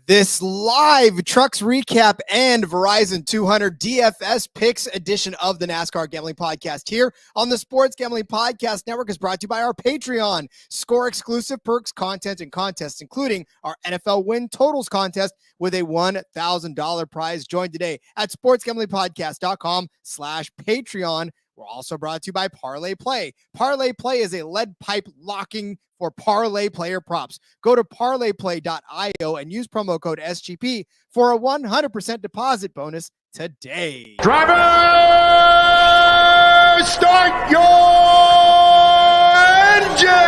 This live Trucks Recap and Verizon 200 DFS Picks edition of the NASCAR Gambling Podcast here on the Sports Gambling Podcast Network is brought to you by our Patreon. Score exclusive perks, content, and contests, including our NFL Win Totals contest with a $1,000 prize. Join today at sportsgamblingpodcast.com/Patreon. We're also brought to you by Parlay Play. Parlay Play is a lead pipe locking for parlay player props. Go to parlayplay.io and use promo code SGP for a 100% deposit bonus today. Driver, start your engine!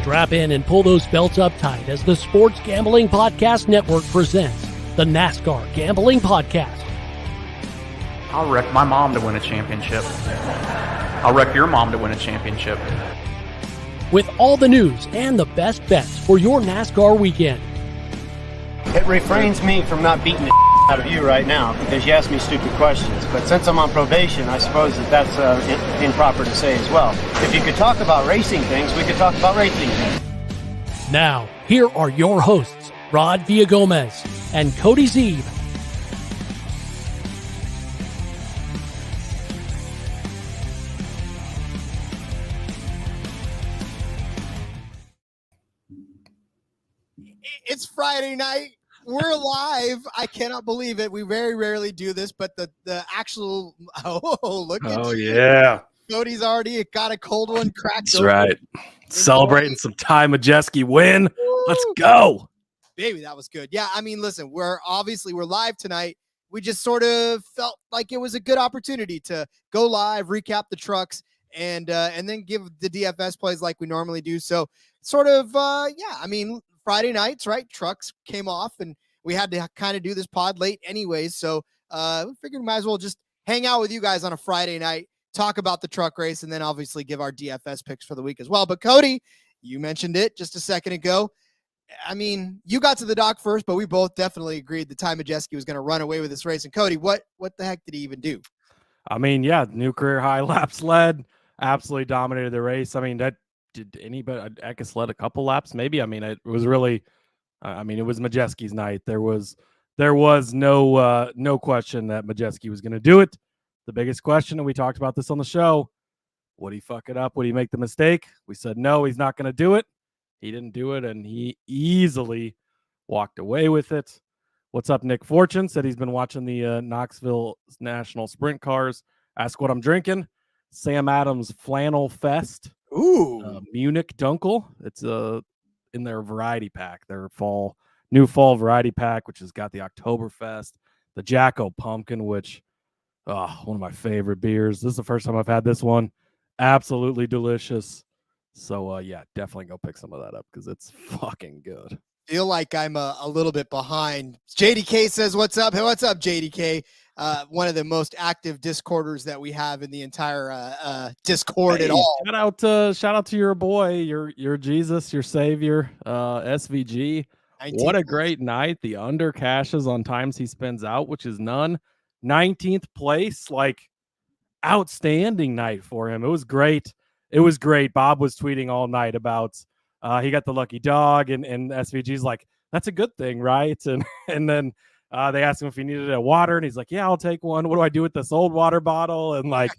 Strap in and pull those belts up tight as the Sports Gambling Podcast Network presents the NASCAR Gambling Podcast. I'll wreck my mom to win a championship. I'll wreck your mom to win a championship. With all the news and the best bets for your NASCAR weekend. It refrains me from not beating the out of you right now because you ask me stupid questions. But since I'm on probation, I suppose that's improper to say as well. If you could talk about racing things, we could talk about racing things. Now, here are your hosts, Rod Villagomez and Cody Zeeb. It's Friday night. We're live. I cannot believe it. We very rarely do this, but the actual look at you. Yeah. Cody's already got a cold one cracked. That's right. Celebrating some Ty Majeski win. Let's go. Baby, that was good. Yeah, I mean, listen, we're live tonight. We just sort of felt like it was a good opportunity to go live, recap the trucks, and then give the DFS plays like we normally do. So sort of, I mean, Friday nights, right? Trucks came off and we had to kind of do this pod late anyways. So we figured we might as well just hang out with you guys on a Friday night, talk about the truck race, and then obviously give our DFS picks for the week as well. But Cody, you mentioned it just a second ago. I mean, you got to the dock first, but we both definitely agreed that Ty Majeski was going to run away with this race. And Cody, what the heck did he even do? I mean, yeah, new career high laps led, absolutely dominated the race. I mean, that did anybody, I guess, led a couple laps, maybe. I mean, it was really, it was Majeski's night. There was no question that Majeski was going to do it. The biggest question, and we talked about this on the show, would he fuck it up? Would he make the mistake? We said, no, he's not going to do it. He didn't do it, and he easily walked away with it. What's up, Nick Fortune? Said he's been watching the Knoxville National Sprint Cars. Ask what I'm drinking. Sam Adams Flannel Fest. Ooh. Munich Dunkel. It's in their variety pack, their new fall variety pack, which has got the Oktoberfest, the Jacko Pumpkin, which one of my favorite beers. This is the first time I've had this one. Absolutely delicious. So, definitely go pick some of that up because it's fucking good. Feel like I'm a little bit behind. JDK says, what's up? Hey, what's up, JDK? One of the most active Discorders that we have in the entire Discord at all. Shout out to your boy, your Jesus, your savior, SVG. What a great night. The under cashes on times he spends out, which is none. 19th place, like outstanding night for him. It was great. Bob was tweeting all night about he got the lucky dog, and SVG's like, that's a good thing, right? And then they asked him if he needed a water, and he's like, yeah, I'll take one. What do I do with this old water bottle? And like,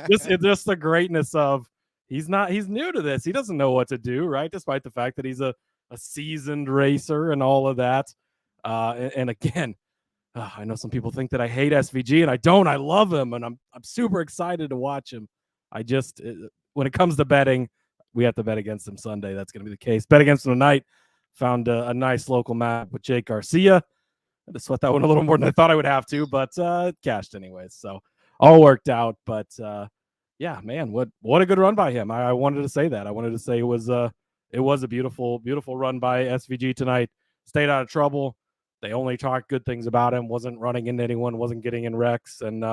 just the greatness of he's new to this. He doesn't know what to do, right? Despite the fact that he's a seasoned racer and all of that. And again, I know some people think that I hate SVG, and I don't. I love him, and I'm super excited to watch him. When it comes to betting, we have to bet against him Sunday. That's going to be the case. Bet against him tonight. Found a nice local map with Jake Garcia. I had to sweat that one a little more than I thought I would have to, but cashed anyways. So all worked out. But man, what a good run by him. I wanted to say that. I wanted to say it was a beautiful, beautiful run by SVG tonight. Stayed out of trouble. They only talked good things about him. Wasn't running into anyone. Wasn't getting in wrecks, and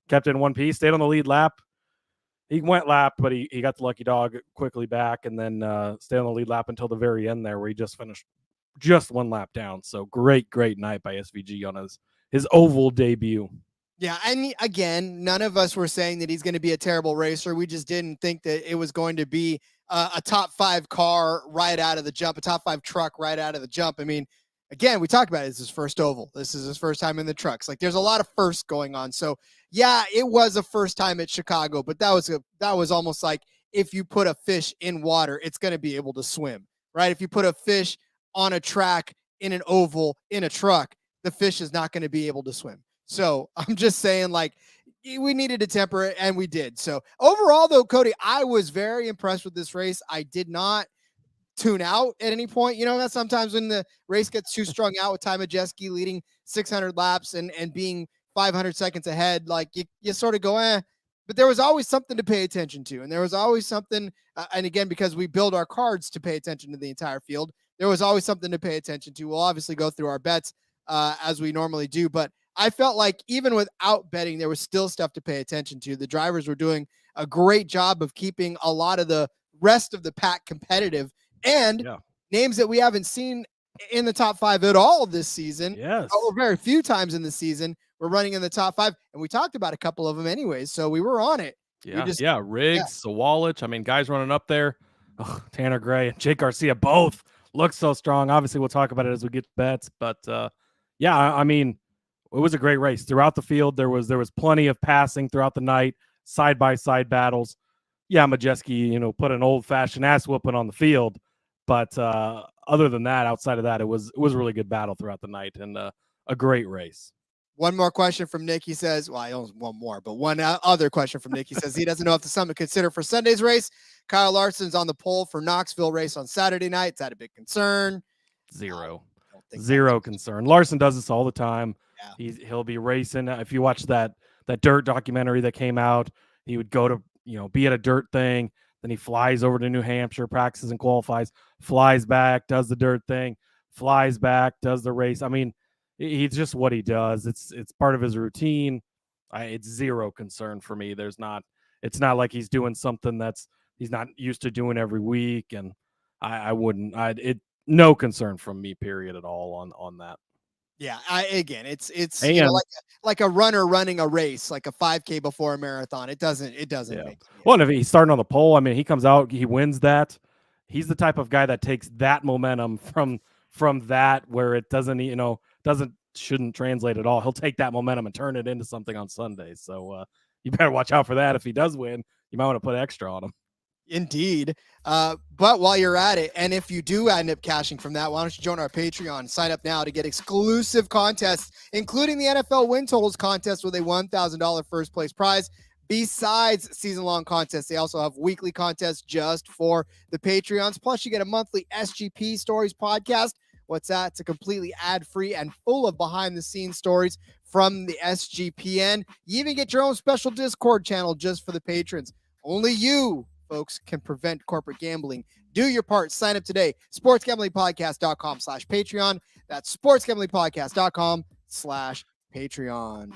kept in one piece. Stayed on the lead lap. he went lap, but he got the lucky dog quickly back, and then stayed on the lead lap until the very end there, where he just finished just one lap down. So great night by SVG on his oval debut. Yeah, and again, none of us were saying that he's going to be a terrible racer. We just didn't think that it was going to be a top 5 car right out of the jump, a top 5 truck right out of the jump. I mean, again, we talked about it. It's his first oval. This is his first time in the trucks. Like, there's a lot of firsts going on. So yeah, it was a first time at Chicago, but that was almost like if you put a fish in water, it's going to be able to swim, right? If you put a fish on a track in an oval in a truck, the fish is not going to be able to swim. So I'm just saying, like, we needed to temper it, and we did. So overall, though, Cody, I was very impressed with this race. I did not tune out at any point. You know, that sometimes when the race gets too strung out with Ty Majeski leading 600 laps and being 500 seconds ahead, like you sort of go, but there was always something to pay attention to. And there was always something, and again, because we build our cards to pay attention to the entire field, there was always something to pay attention to. We'll obviously go through our bets as we normally do, but I felt like even without betting, there was still stuff to pay attention to. The drivers were doing a great job of keeping a lot of the rest of the pack competitive, and names that we haven't seen in the top 5 at all this season. Yes. Or very few times in the season were running in the top 5, and we talked about a couple of them anyways. So we were on it. Riggs, Sawalich. I mean, guys running up there. Tanner Gray and Jake Garcia both look so strong. Obviously, we'll talk about it as we get to bets, but I mean, it was a great race throughout the field. There was plenty of passing throughout the night, side by side battles. Yeah, Majeski, put an old fashioned ass whooping on the field, but other than that, outside of that, it was a really good battle throughout the night and a great race. One more question from Nick. He says, well, I only one more, but one other question from Nick. He says he doesn't know if the something to consider for Sunday's race. Kyle Larson's on the pole for Knoxville race on Saturday night. Is that a big concern? Zero concern. Larson does this all the time. Yeah. He'll be racing. If you watch that dirt documentary that came out, he would go to, be at a dirt thing. Then he flies over to New Hampshire, practices and qualifies, flies back, does the dirt thing, flies back, does the race. I mean, he's just what he does. It's part of his routine. It's zero concern for me. It's not like he's doing something he's not used to doing every week. And no concern from me, period, at all on that. Yeah, it's like a runner running a race, like a 5K before a marathon. It doesn't make. Well, and if he's starting on the pole, I mean, he comes out, he wins that. He's the type of guy that takes that momentum from that where it shouldn't translate at all. He'll take that momentum and turn it into something on Sunday. So you better watch out for that. If he does win, you might want to put extra on him. Indeed. But while you're at it, and if you do end up cashing from that, why don't you join our Patreon? Sign up now to get exclusive contests, including the NFL win totals contest with a $1,000 first place prize. Besides season-long contests, they also have weekly contests just for the Patreons. Plus, you get a monthly SGP Stories podcast. What's that? It's a completely ad-free and full of behind-the-scenes stories from the SGPN. You even get your own special Discord channel just for the patrons. Only you, folks, can prevent corporate gambling. Do your part. Sign up today. sportsgamblingpodcast.com/Patreon. That's sportsgamblingpodcast.com/Patreon.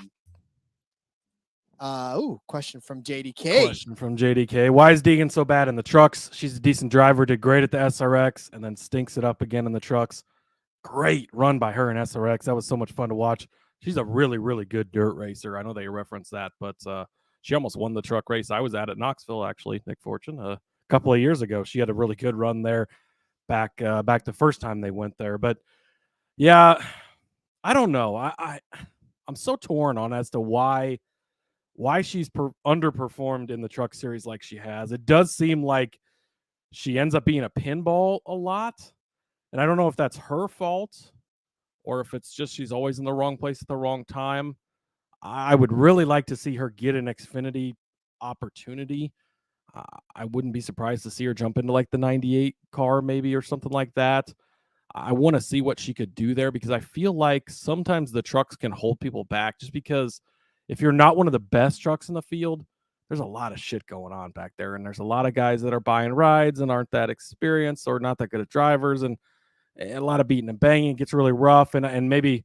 Question from JDK. Why is Deegan so bad in the trucks? She's a decent driver, did great at the SRX, and then stinks it up again in the trucks. Great run by her in SRX. That was so much fun to watch. She's a really, really good dirt racer. I know they referenced that, but she almost won the truck race I was at Knoxville, actually, Nick Fortune, a couple of years ago. She had a really good run there back the first time they went there. But yeah, I don't know. I'm so torn on as to why she's underperformed in the truck series like she has. It does seem like she ends up being a pinball a lot. And I don't know if that's her fault or if it's just she's always in the wrong place at the wrong time. I would really like to see her get an Xfinity opportunity. I wouldn't be surprised to see her jump into like the 98 car maybe or something like that. I want to see what she could do there because I feel like sometimes the trucks can hold people back just because if you're not one of the best trucks in the field, there's a lot of shit going on back there. And there's a lot of guys that are buying rides and aren't that experienced or not that good at drivers and a lot of beating and banging. It gets really rough. And maybe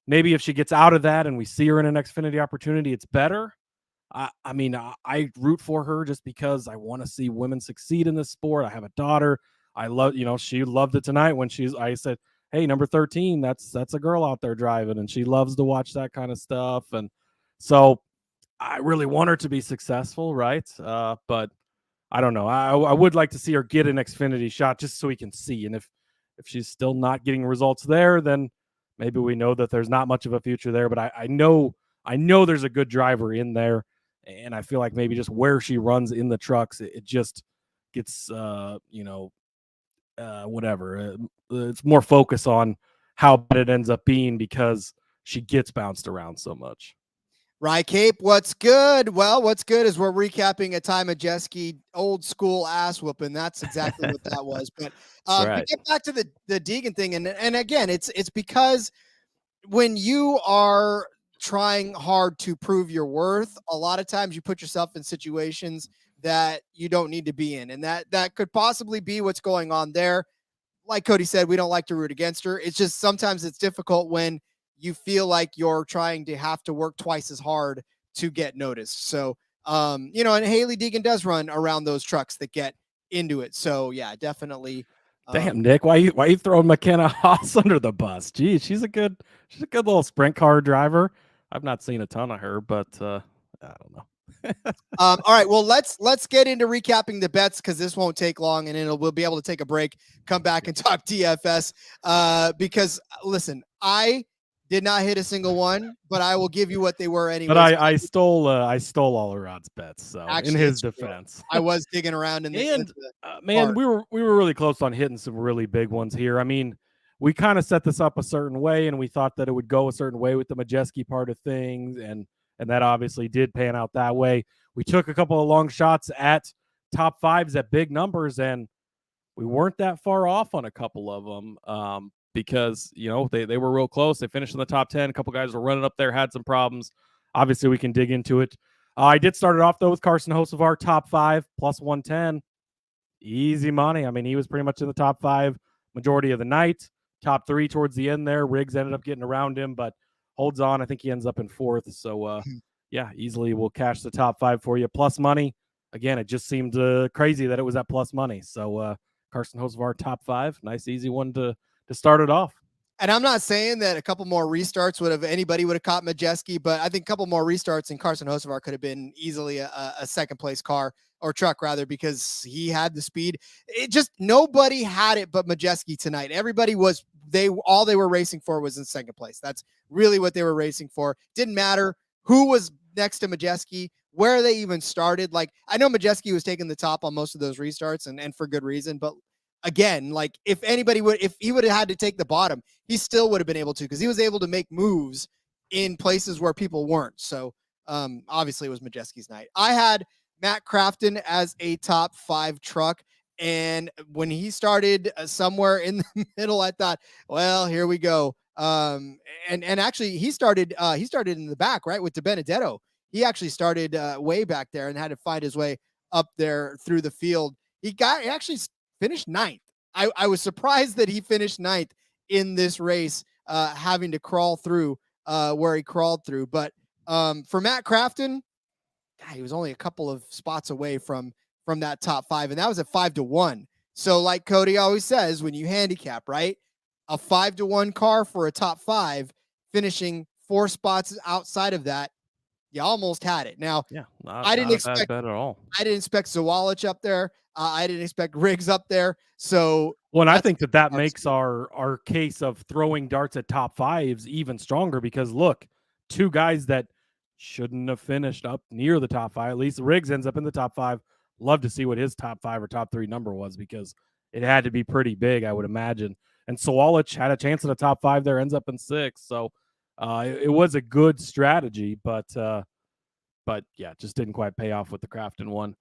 if she gets out of that and we see her in an Xfinity opportunity, it's better. I mean, I root for her just because I want to see women succeed in this sport. I have a daughter. I love, she loved it tonight when I said, hey, number 13, that's a girl out there driving, and she loves to watch that kind of stuff. And so I really want her to be successful, right? But I don't know. I would like to see her get an Xfinity shot just so we can see. And if she's still not getting results there, then maybe we know that there's not much of a future there. But I know there's a good driver in there, and I feel like maybe just where she runs in the trucks, it just gets whatever. It's more focus on how bad it ends up being because she gets bounced around so much. Right, Cape, what's good? Well, what's good is we're recapping a Ty Majeski old school ass whooping. That's exactly what that was. But right. To get back to the Deegan thing, and again, it's because when you are trying hard to prove your worth, a lot of times you put yourself in situations that you don't need to be in. And that could possibly be what's going on there. Like Cody said, we don't like to root against her. It's just sometimes it's difficult when you feel like you're trying to have to work twice as hard to get noticed. So, and Haley Deegan does run around those trucks that get into it. So yeah, definitely. Damn, Nick, why you throwing McKenna Haas under the bus? Geez, she's a good little sprint car driver. I've not seen a ton of her, but I don't know. All right, well, let's get into recapping the bets because this won't take long, and we'll be able to take a break, come back and talk DFS. Because listen, I did not hit a single one, but I will give you what they were anyway. But I stole all of Rod's bets. So actually, in his defense, I was digging around in the man, we were really close on hitting some really big ones here. I mean, we kind of set this up a certain way, and we thought that it would go a certain way with the Majeski part of things, and that obviously did pan out that way. We took a couple of long shots at top fives at big numbers, and we weren't that far off on a couple of them. Because, they were real close. They finished in the top 10. A couple guys were running up there, had some problems. Obviously, we can dig into it. I did start it off, though, with Carson Hocevar, top 5, plus 110. Easy money. I mean, he was pretty much in the top 5 majority of the night. Top 3 towards the end there. Riggs ended up getting around him, but holds on. I think he ends up in 4th. So, yeah, easily we'll cash the top 5 for you. Plus money. Again, it just seemed crazy that it was at plus money. So, Carson Hocevar, top 5. Nice, easy one to start it off. And I'm not saying that a couple more restarts anybody would have caught Majeski, but I think a couple more restarts and Carson Hocevar could have been easily a second place car or truck rather, because he had the speed. It just, nobody had it but Majeski tonight. Everybody all they were racing for was in second place. That's really what they were racing for. Didn't matter who was next to Majeski, where they even started. Like, I know Majeski was taking the top on most of those restarts and for good reason, but again, like if he would have had to take the bottom, he still would have been able to, because he was able to make moves in places where people weren't. So obviously it was Majeski's night. I had Matt Crafton as a top 5 truck. And when he started somewhere in the middle, I thought, well, here we go. And actually he started in the back, right? With DiBenedetto. He actually started way back there and had to find his way up there through the field. He actually finished 9th. I was surprised that he finished 9th in this race, having to crawl through where he crawled through. But for Matt Crafton, he was only a couple of spots away from that top 5, and that was at 5-1. So like Cody always says, when you handicap, right, a 5-1 car for a top 5 finishing 4 spots outside of that, you almost had it. Now, yeah, I didn't expect that at all. I didn't expect Zawalich up there. I didn't expect Riggs up there. So, well, and I think that makes our case of throwing darts at top 5s even stronger, because look, 2 guys that shouldn't have finished up near the top 5. At least Riggs ends up in the top 5. Love to see what his top 5 or top 3 number was, because it had to be pretty big, I would imagine. And Zawalich had a chance at a top 5 there, ends up in 6. So it was a good strategy, but yeah, just didn't quite pay off with the Crafton one.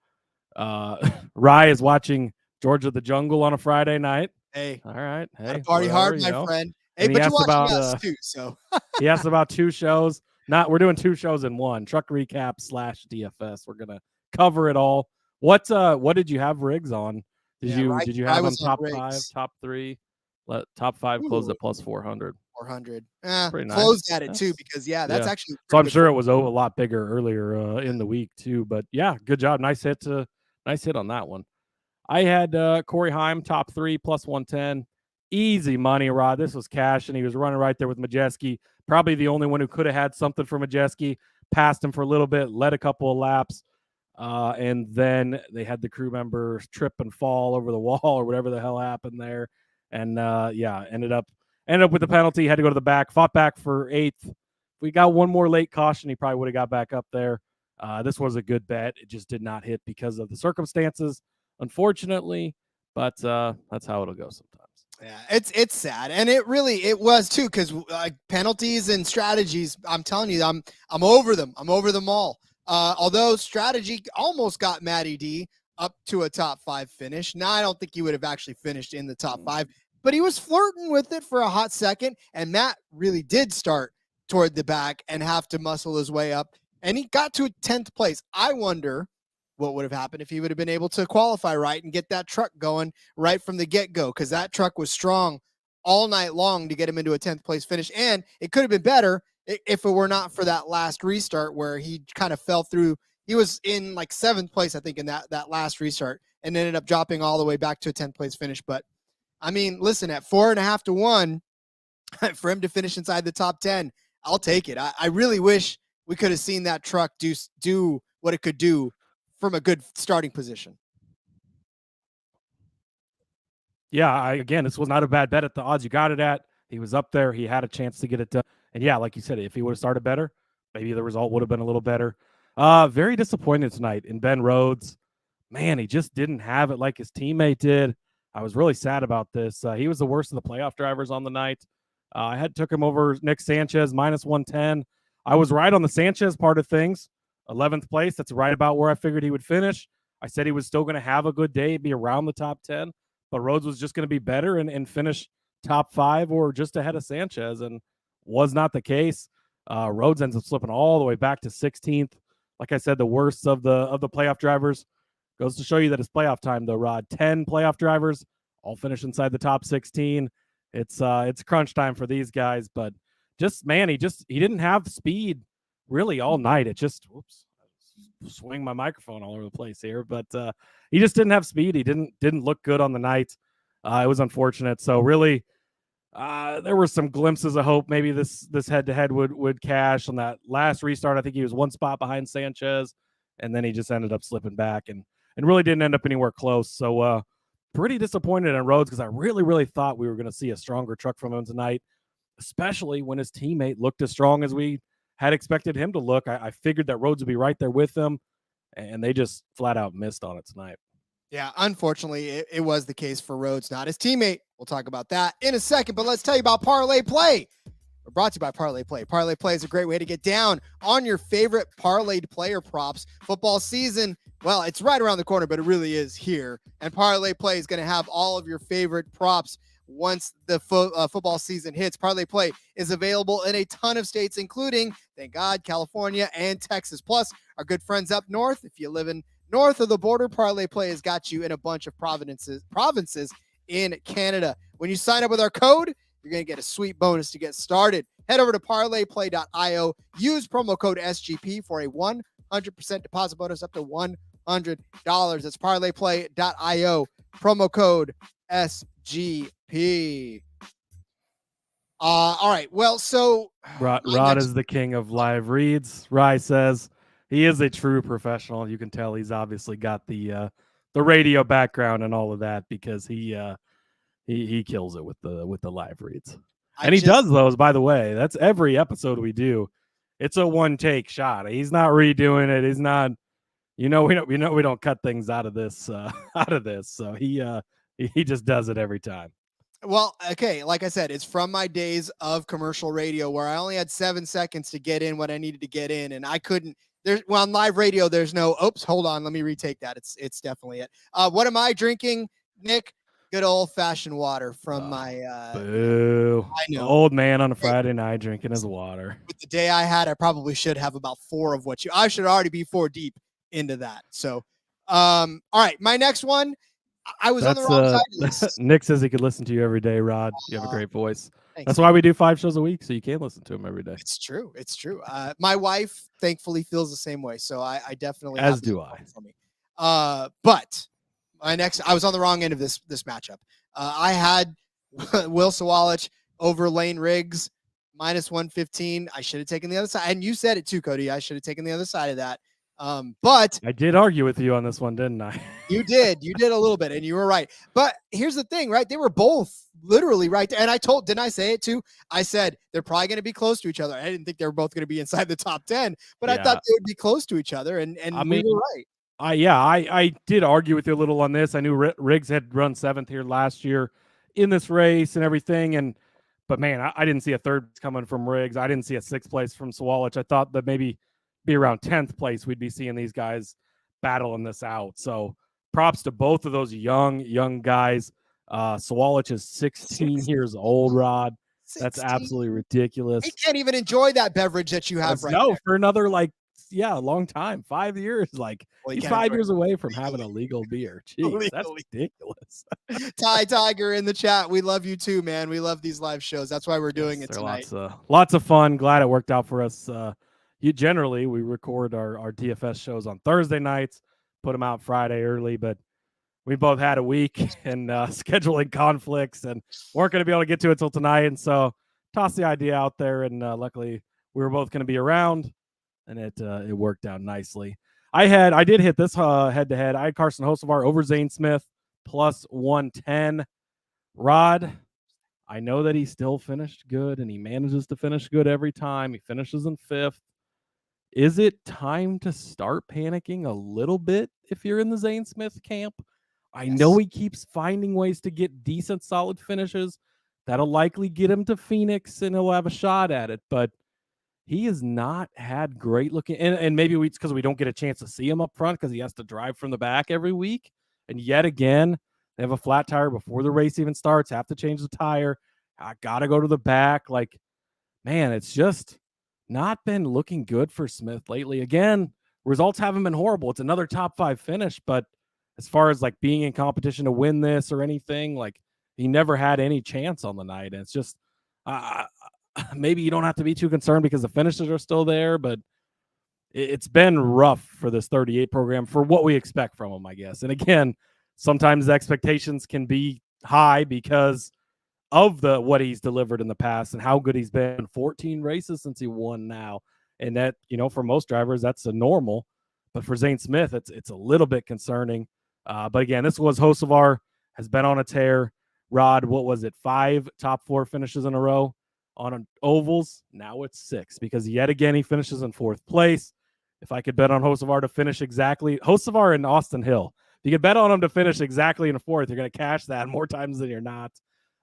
Rye is watching George of the Jungle on a Friday night. Hey, all right. Hey, party hard, my friend. Hey, but you're watching us too, so he asked about 2 shows. We're doing 2 shows in one. Truck recap / DFS. We're gonna cover it all. What did you have Riggs on? Did you have him top 5, top 3? Top 5 closed at plus 400. 400. Pretty Closed nice. at it too, because that's actually. So I'm sure it was a lot bigger earlier in the week too. But yeah, good job. Nice hit on that one. I had Corey Heim top 3 plus 110. Easy money, Rod. This was cash, and he was running right there with Majeski. Probably the only one who could have had something for Majeski. Passed him for a little bit, led a couple of laps. And then they had the crew member trip and fall over the wall or whatever the hell happened there. And ended up with the penalty, had to go to the back, fought back for 8th. If we got one more late caution, he probably would have got back up there. This was a good bet. It just did not hit because of the circumstances, unfortunately, but that's how it'll go sometimes. Yeah, it's sad, and it was too, because penalties and strategies, I'm telling you, I'm over them. I'm over them all. Although strategy almost got Matty D up to a top 5 finish. Now, I don't think he would have actually finished in the top 5, but he was flirting with it for a hot second, and Matt really did start toward the back and have to muscle his way up, and he got to 10th place. I wonder what would have happened if he would have been able to qualify right and get that truck going right from the get-go, because that truck was strong all night long to get him into a 10th place finish, and it could have been better if it were not for that last restart where he kind of fell through. He was in like 7th place, I think, in that last restart, and ended up dropping all the way back to a 10th place finish. But I mean, listen, at 4.5 to 1 for him to finish inside the top 10, I'll take it. I really wish we could have seen that truck do what it could do from a good starting position. Yeah, again, this was not a bad bet at the odds you got it at. He was up there. He had a chance to get it done. And yeah, like you said, if he would have started better, maybe the result would have been a little better. Very disappointed tonight in Ben Rhodes. Man, he just didn't have it like his teammate did. I was really sad about this. He was the worst of the playoff drivers on the night. I took him over Nick Sanchez, minus 110. I was right on the Sanchez part of things. 11th place. That's right about where I figured he would finish. I said he was still going to have a good day, be around the top 10, but Rhodes was just going to be better and finish top 5 or just ahead of Sanchez, and was not the case. Rhodes ends up slipping all the way back to 16th. Like I said, the worst of the playoff drivers. Goes to show you that it's playoff time, though, Rod. 10 playoff drivers all finish inside the top 16. It's crunch time for these guys, but just, man, he didn't have speed really all night. It just, swing my microphone all over the place here, but he just didn't have speed. He didn't look good on the night. It was unfortunate. So really, there were some glimpses of hope. Maybe this head-to-head would cash on that last restart. I think he was one spot behind Sanchez, and then he just ended up slipping back and really didn't end up anywhere close. So pretty disappointed in Rhodes, because I really, really thought we were going to see a stronger truck from him tonight, especially when his teammate looked as strong as we had expected him to look. I figured that Rhodes would be right there with him, and they just flat out missed on it tonight. Yeah, unfortunately, it was the case for Rhodes, not his teammate. We'll talk about that in a second, but let's tell you about Parlay Play. We're brought to you by Parlay Play. Parlay Play is a great way to get down on your favorite parlayed player props. Football season, well, it's right around the corner, but it really is here. And Parlay Play is going to have all of your favorite props once the football season hits. Parlay Play is available in a ton of states, including, thank God, California and Texas. Plus, our good friends up north, if you live in north of the border, Parlay Play has got you in a bunch of provinces in Canada. When you sign up with our code, you're going to get a sweet bonus to get started. Head over to parlayplay.io. Use promo code SGP for a 100% deposit bonus up to $100. That's parlayplay.io. Promo code SGP. All right. Well, so Rod is the king of live reads. Rye says he is a true professional. You can tell he's obviously got the radio background and all of that, because he kills it with the live reads. And he does those, by the way. That's every episode we do. It's a one take shot. He's not redoing it. He's not, we don't cut things out of this. So he just does it every time. Well, okay, like I said, it's from my days of commercial radio where I only had 7 seconds to get in what I needed to get in, and I couldn't. On live radio, there's no. Oops, hold on, let me retake that. It's definitely it. What am I drinking, Nick? Good old-fashioned water from my. Boo! I know. Old man on a Friday night drinking his water. With the day I had, I probably should have about 4 of what I should already be 4 deep into that. So, all right, my next one. I was on the wrong side of this. Nick says he could listen to you every day, Rod. You have a great voice. Thanks. That's why we do 5 shows a week, so you can listen to them every day. It's true. It's true. My wife thankfully feels the same way, so I dedefinitely as do I. For me. But I was on the wrong end of this matchup. I had Will Sawalich over Lane Riggs -115. I should have taken the other side, and you said it too, Cody. I should have taken the other side of that. But I did argue with you on this one, didn't I? You did a little bit, and you were right. But here's the thing, right? They were both literally right there. And didn't I say it too? I said they're probably going to be close to each other. I didn't think they were both going to be inside the top 10, but I thought they would be close to each other. And we were right. I did argue with you a little on this. I knew Riggs had run 7th here last year in this race and everything. But man, I didn't see a 3rd coming from Riggs. I didn't see a 6th place from Sawalich. I thought that maybe be around 10th place we'd be seeing these guys battling this out. So props to both of those young guys. Sawalich is 16 years old, Rod. 16. That's absolutely ridiculous. He can't even enjoy that beverage that you have right now. For another a long time, 5 years. He's 5 years away from having a legal beer. Jeez, that's ridiculous. Ty Tiger in the chat. We love you too, man. We love these live shows. That's why we're doing it tonight. Lots of fun. Glad it worked out for us. Generally, we record our DFS shows on Thursday nights, put them out Friday early, but we both had a week and scheduling conflicts and weren't going to be able to get to it till tonight. And so tossed the idea out there, and luckily we were both going to be around, and it worked out nicely. I did hit this head-to-head. I had Carson Hocevar over Zane Smith +110. Rod, I know that he still finished good, and he manages to finish good every time. He finishes in 5th. Is it time to start panicking a little bit if you're in the Zane Smith camp? I know he keeps finding ways to get decent, solid finishes. That'll likely get him to Phoenix, and he'll have a shot at it. But he has not had great looking. And maybe it's because we don't get a chance to see him up front because he has to drive from the back every week. And yet again, they have a flat tire before the race even starts, have to change the tire. I got to go to the back. Man, it's just not been looking good for Smith lately. Again, results haven't been horrible. It's another top 5 finish, but as far as being in competition to win this or anything, he never had any chance on the night. And it's just maybe you don't have to be too concerned because the finishes are still there, but it's been rough for this 38 program for what we expect from him, I guess. And again, sometimes the expectations can be high because of what he's delivered in the past and how good he's been. 14 races since he won now. And that, for most drivers, that's a normal. But for Zane Smith, it's a little bit concerning. But again, this was Hocevar, has been on a tear. Rod, what was it? 5 top 4 finishes in a row on ovals. Now it's 6 because yet again, he finishes in 4th place. If I could bet on Hocevar to finish exactly, Hocevar and Austin Hill, if you could bet on him to finish exactly in 4th, you're going to cash that more times than you're not.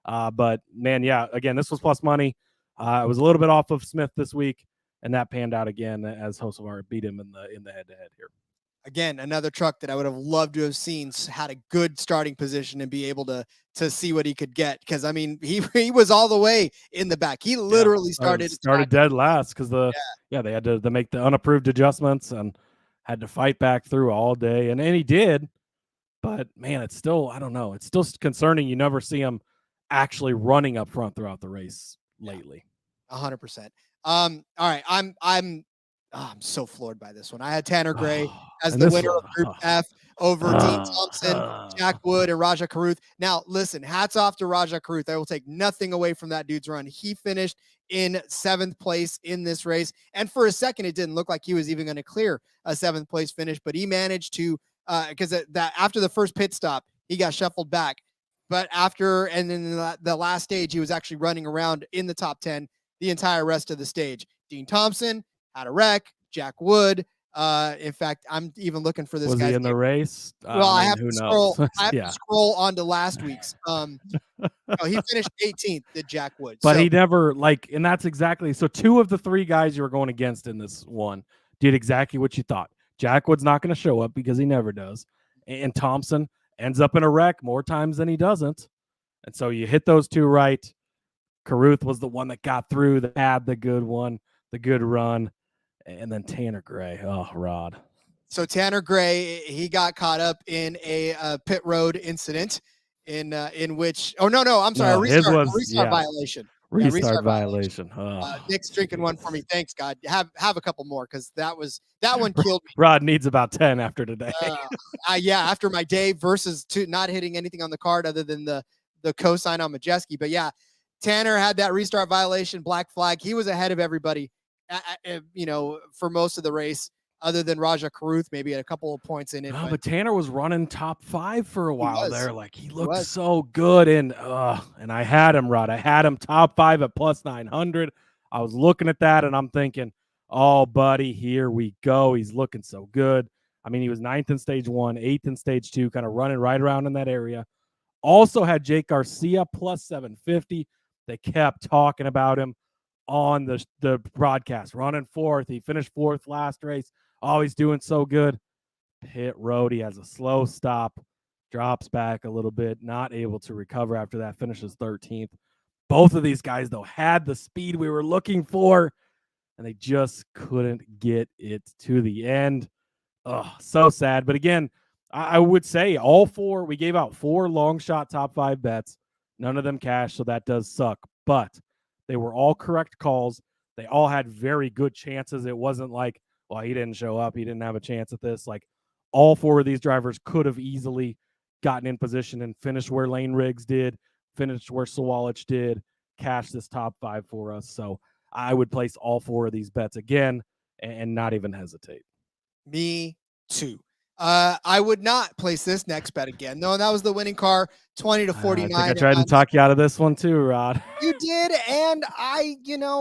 But man, again, this was plus money. I was a little bit off of Smith this week, and that panned out again as Hocevar beat him in the head-to-head here. Again, another truck that I would have loved to have seen had a good starting position and be able to see what he could get. Because I mean, he was all the way in the back. He literally started dead last because they had to make the unapproved adjustments and had to fight back through all day, and he did. But man, it's still, I don't know. It's still concerning. You never see him actually running up front throughout the race lately. 100%. All right. I'm so floored by this one. I had Tanner Gray as the winner of Group F over Dean Thompson, Jack Wood, and Raja Caruth. Now, listen, hats off to Raja Caruth. I will take nothing away from that dude's run. He finished in 7th place in this race. And for a second, it didn't look like he was even going to clear a 7th place finish, but he managed to, because after the first pit stop, he got shuffled back. But and then the last stage, he was actually running around in the top 10 the entire rest of the stage. Dean Thompson had a wreck. Jack Wood. In fact, I'm even looking for this. Was he in the race? Well, I have to scroll. To scroll on to last week's. He finished 18th. Did Jack Wood? But he never and that's exactly. So 2 of the 3 guys you were going against in this one did exactly what you thought. Jack Wood's not going to show up because he never does, and Thompson ends up in a wreck more times than he doesn't. And so you hit those 2 right. Caruth was the one that got through, that had the good one, the good run. And then Tanner Gray. Oh, Rod. So Tanner Gray, he got caught up in a pit road incident in which, a restart violation. Restart violation. Nick's drinking one for me. Thanks, God. Have a couple more because that one killed me. Rod needs about 10 after today. After my day versus not hitting anything on the card other than the cosign on Majeski. But yeah, Tanner had that restart violation, black flag. He was ahead of everybody, for most of the race, other than Raja Karuth, maybe at a couple of points in it. No, but Tanner was running top 5 for a while there. Like he looked so good. And I had him, Rod. I had him top 5 at plus 900. I was looking at that and I'm thinking, oh, buddy, here we go. He's looking so good. I mean, he was 9th in stage 1, 8th in stage 2, kind of running right around in that area. Also had Jake Garcia plus 750. They kept talking about him on the broadcast, running 4th. He finished 4th last race. Oh, he's doing so good. Pit road. He has a slow stop, drops back a little bit, not able to recover after that, finishes 13th. Both of these guys, though, had the speed we were looking for, and they just couldn't get it to the end. Oh, so sad. But again, I would say all 4, we gave out 4 long shot top 5 bets. None of them cashed, so that does suck. But they were all correct calls. They all had very good chances. It wasn't like, well, he didn't show up, he didn't have a chance at this. Like all 4 of these drivers could have easily gotten in position and finished where Lane Riggs did, finished where Sawalich did, cashed this top 5 for us. So I would place all 4 of these bets again and not even hesitate. Me too. I would not place this next bet again. No, that was the winning car, 20 to 49. I think I tried to talk you out of this one too, Rod. You did, and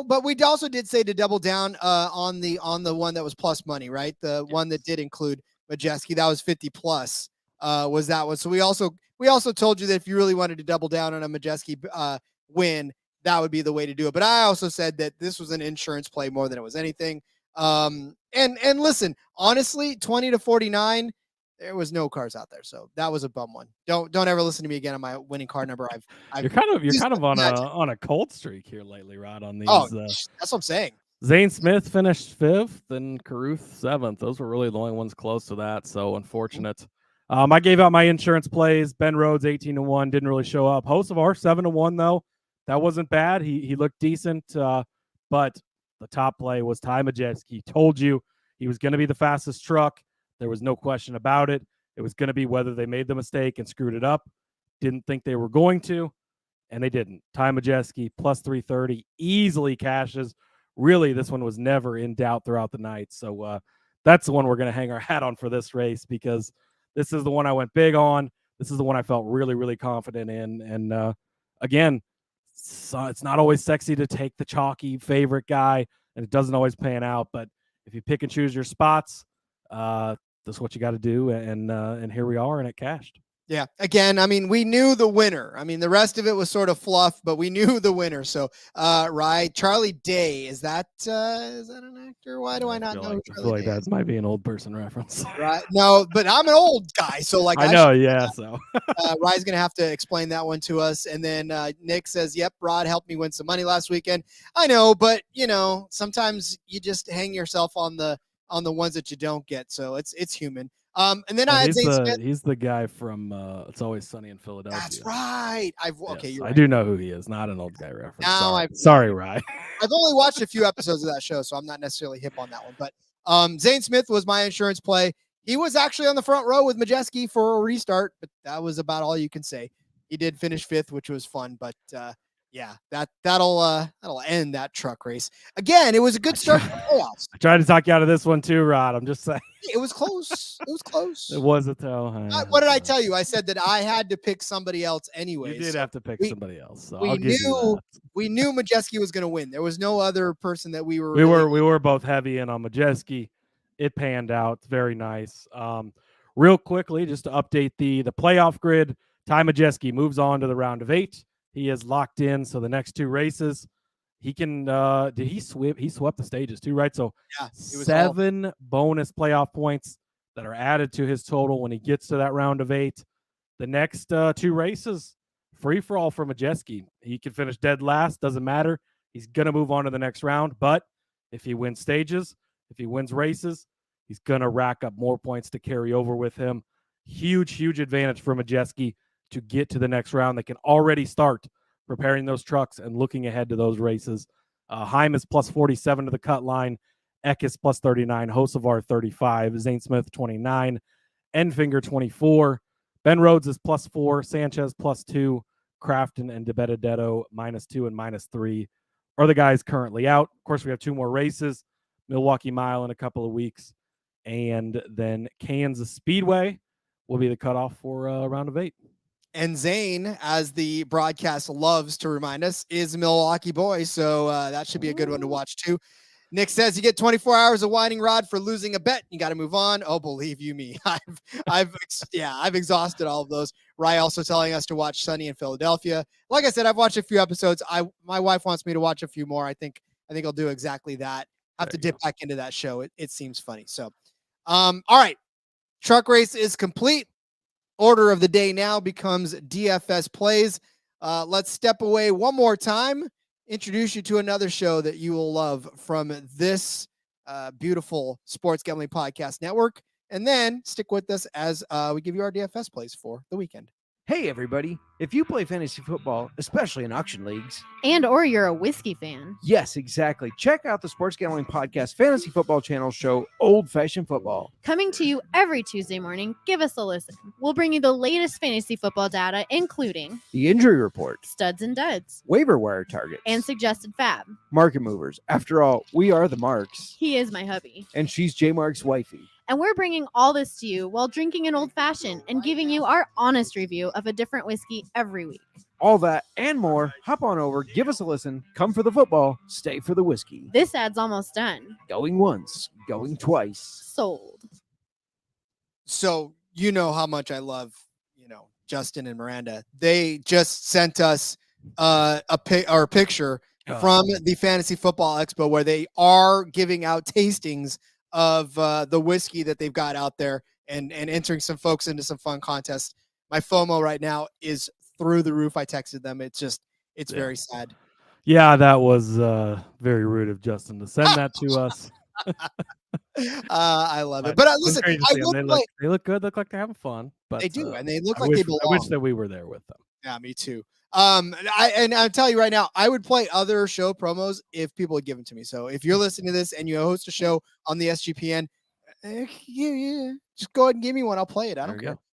but we also did say to double down on the one that was plus money, right? The one that did include Majeski, that was 50 plus. Was that one? So we also told you that if you really wanted to double down on a Majeski win, that would be the way to do it. But I also said that this was an insurance play more than it was anything. And listen, honestly, 20 to 49, there was no cars out there. So that was a bum one. Don't ever listen to me again on my winning car number. You're kind of on a cold streak here lately, Rod, on these. Oh, that's what I'm saying. Zane Smith finished 5th and Caruth 7th. Those were really the only ones close to that. So unfortunate. I gave out my insurance plays. Ben Rhodes 18-1, didn't really show up. Hocevar 7-1 though. That wasn't bad. He looked decent. But the top play was Ty Majeski. Told you he was going to be the fastest truck. There was no question about it. It was going to be whether they made the mistake and screwed it up. Didn't think they were going to, and they didn't. Ty Majeski plus 330 easily cashes. Really, this one was never in doubt throughout the night. So that's the one we're going to hang our hat on for this race because this is the one I went big on. This is the one I felt really, really confident in. And again, it's not always sexy to take the chalky favorite guy, and it doesn't always pan out. But if you pick and choose your spots, that's what you got to do. And here we are, and it cashed. Yeah. Again, I mean, we knew the winner. I mean, the rest of it was sort of fluff, but we knew the winner. So, right, Charlie Day, is that an actor? Why do I not know? I feel like that might be an old person reference. Right. No, but I'm an old guy, so like I know. Yeah. So Rye's gonna have to explain that one to us. And then Nick says, "Yep, Rod helped me win some money last weekend." I know, but sometimes you just hang yourself on the ones that you don't get. So it's human. And then I had Zane Smith. He's the guy from It's Always Sunny in Philadelphia. That's right. You're right. I do know who he is. Not an old guy reference. Now sorry, Rye. I've only watched a few episodes of that show, so I'm not necessarily hip on that one. But Zane Smith was my insurance play. He was actually on the front row with Majeski for a restart, but that was about all you can say. He did finish 5th, which was fun, but yeah, that'll end that truck race. Again, it was a good start to the playoffs. I tried to talk you out of this one too, Rod. I'm just saying. It was close. It was close. It was a toe. What did I tell you? I said that I had to pick somebody else anyway. You did have to pick somebody else. So we knew Majeski was going to win. There was no other person that we were. We were both heavy in on Majeski. It panned out. Very nice. Real quickly, just to update the playoff grid. Ty Majeski moves on to the round of 8. He is locked in. So the next 2 races, he can. Did he sweep? He swept the stages too, right? So yeah, 7 bonus playoff points that are added to his total when he gets to that round of 8. The next 2 races, free for all for Majeski. He can finish dead last. Doesn't matter. He's gonna move on to the next round. But if he wins stages, if he wins races, he's gonna rack up more points to carry over with him. Huge advantage for Majeski to get to the next round. They can already start preparing those trucks and looking ahead to those races. Heim is plus 47 to the cut line. Eck is plus 39. Hocevar 35. Zane Smith 29. Enfinger 24. Ben Rhodes is plus 4. Sanchez plus 2. Crafton and DeBenedetto -2 and -3 are the guys currently out. Of course, we have 2 more races. Milwaukee Mile in a couple of weeks. And then Kansas Speedway will be the cutoff for a round of 8. And Zane, as the broadcast loves to remind us, is a Milwaukee boy. So that should be a good one to watch too. Nick says you get 24 hours of whining rod for losing a bet. You got to move on. Oh, believe you me. I've exhausted all of those. Rye also telling us to watch Sunny in Philadelphia. Like I said, I've watched a few episodes. My wife wants me to watch a few more. I think I'll do exactly that. Have to dip back into that show. It seems funny. So, all right. Truck race is complete. Order of the day now becomes DFS plays. Let's step away one more time. Introduce you to another show that you will love from this beautiful Sports Gambling Podcast Network. And then stick with us as we give you our DFS plays for the weekend. Hey, everybody. If you play fantasy football, especially in auction leagues, or you're a whiskey fan. Yes, exactly. Check out the Sports Gambling Podcast Fantasy Football Channel show, Old Fashioned Football. Coming to you every Tuesday morning. Give us a listen. We'll bring you the latest fantasy football data, including The Injury Report, studs and duds, Waiver Wire Targets, and suggested fab. Market Movers. After all, we are the Marks. He is my hubby. And she's J Mark's wifey. And we're bringing all this to you while drinking an old fashioned and giving you our honest review of a different whiskey every week. All that and more. Hop on over, give us a listen, come for the football, stay for the whiskey. This ad's almost done. Going once, going twice. Sold. So you know how much I love, Justin and Miranda. They just sent us a picture from the Fantasy Football Expo where they are giving out tastings of the whiskey that they've got out there and entering some folks into some fun contests. My FOMO right now is through the roof. I texted them. It's very sad. Yeah, that was very rude of Justin to send that to us. I love it. But listen, they look good. Look like they're having fun. But they do, and they look like they belong. I wish that we were there with them. Yeah, me too. I'll tell you right now, I would play other show promos if people would give them to me. So if you're listening to this and you host a show on the SGPN, just go ahead and give me one. I'll play it. I don't care. Okay,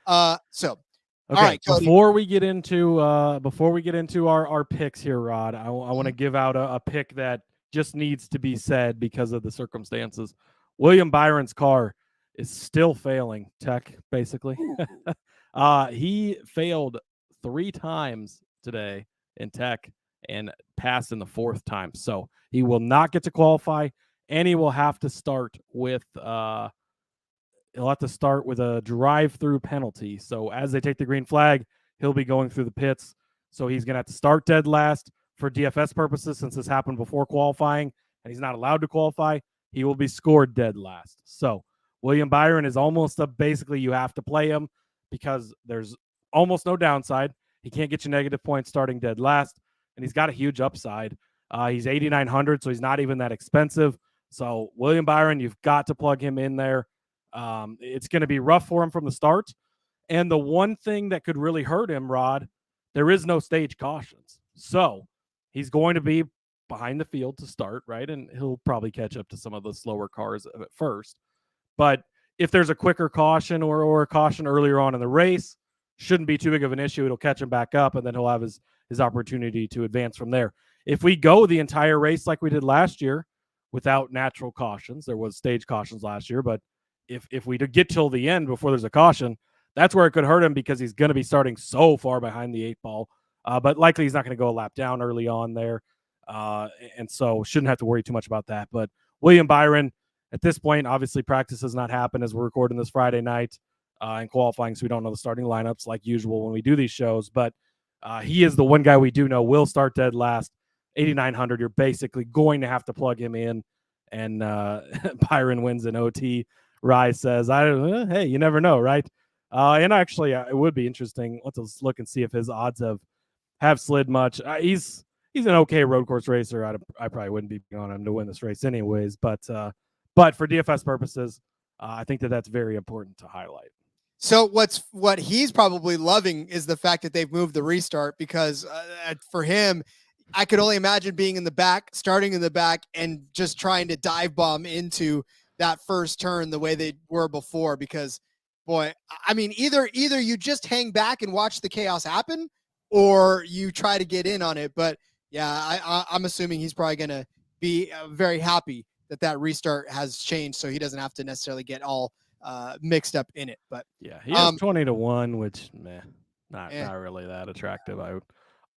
all right, Cody. Before we get into our picks here, Rod, I want to give out a pick that just needs to be said because of the circumstances. William Byron's car is still failing tech, basically. He failed 3 times today in tech and passed in the 4th time. So he will not get to qualify, and he will have to start with a drive-through penalty. So as they take the green flag, he'll be going through the pits. So he's going to have to start dead last for DFS purposes since this happened before qualifying, and he's not allowed to qualify. He will be scored dead last. So William Byron is almost basically you have to play him because there's almost no downside. He can't get you negative points starting dead last, and he's got a huge upside. He's 8,900, so he's not even that expensive. So William Byron, you've got to plug him in there. It's going to be rough for him from the start. And the one thing that could really hurt him, Rod, there is no stage cautions. So he's going to be behind the field to start, right? And he'll probably catch up to some of the slower cars at first. But if there's a quicker caution or a caution earlier on in the race, shouldn't be too big of an issue. It'll catch him back up, and then he'll have his opportunity to advance from there. If we go the entire race like we did last year without natural cautions, there was stage cautions last year, but if we get till the end before there's a caution, that's where it could hurt him because he's going to be starting so far behind the 8 ball. But likely he's not going to go a lap down early on there. And so shouldn't have to worry too much about that. But William Byron, at this point, obviously practice has not happened as we're recording this Friday night and qualifying, so we don't know the starting lineups like usual when we do these shows. But he is the one guy we do know will start dead last. 8,900, you're basically going to have to plug him in. And Byron wins in OT. Rye says, hey, you never know, right? And actually, it would be interesting. Let's look and see if his odds have slid much. He's an okay road course racer. I probably wouldn't be on him to win this race anyways. But for DFS purposes, I think that's very important to highlight. So what he's probably loving is the fact that they've moved the restart, because for him, I could only imagine being in the back, starting in the back, and just trying to dive bomb into that first turn the way they were before. Because, boy, I mean, either you just hang back and watch the chaos happen, or you try to get in on it. But yeah, I'm assuming he's probably going to be very happy that restart has changed, so he doesn't have to necessarily get all mixed up in it. But yeah, he has 20-1, which not really that attractive.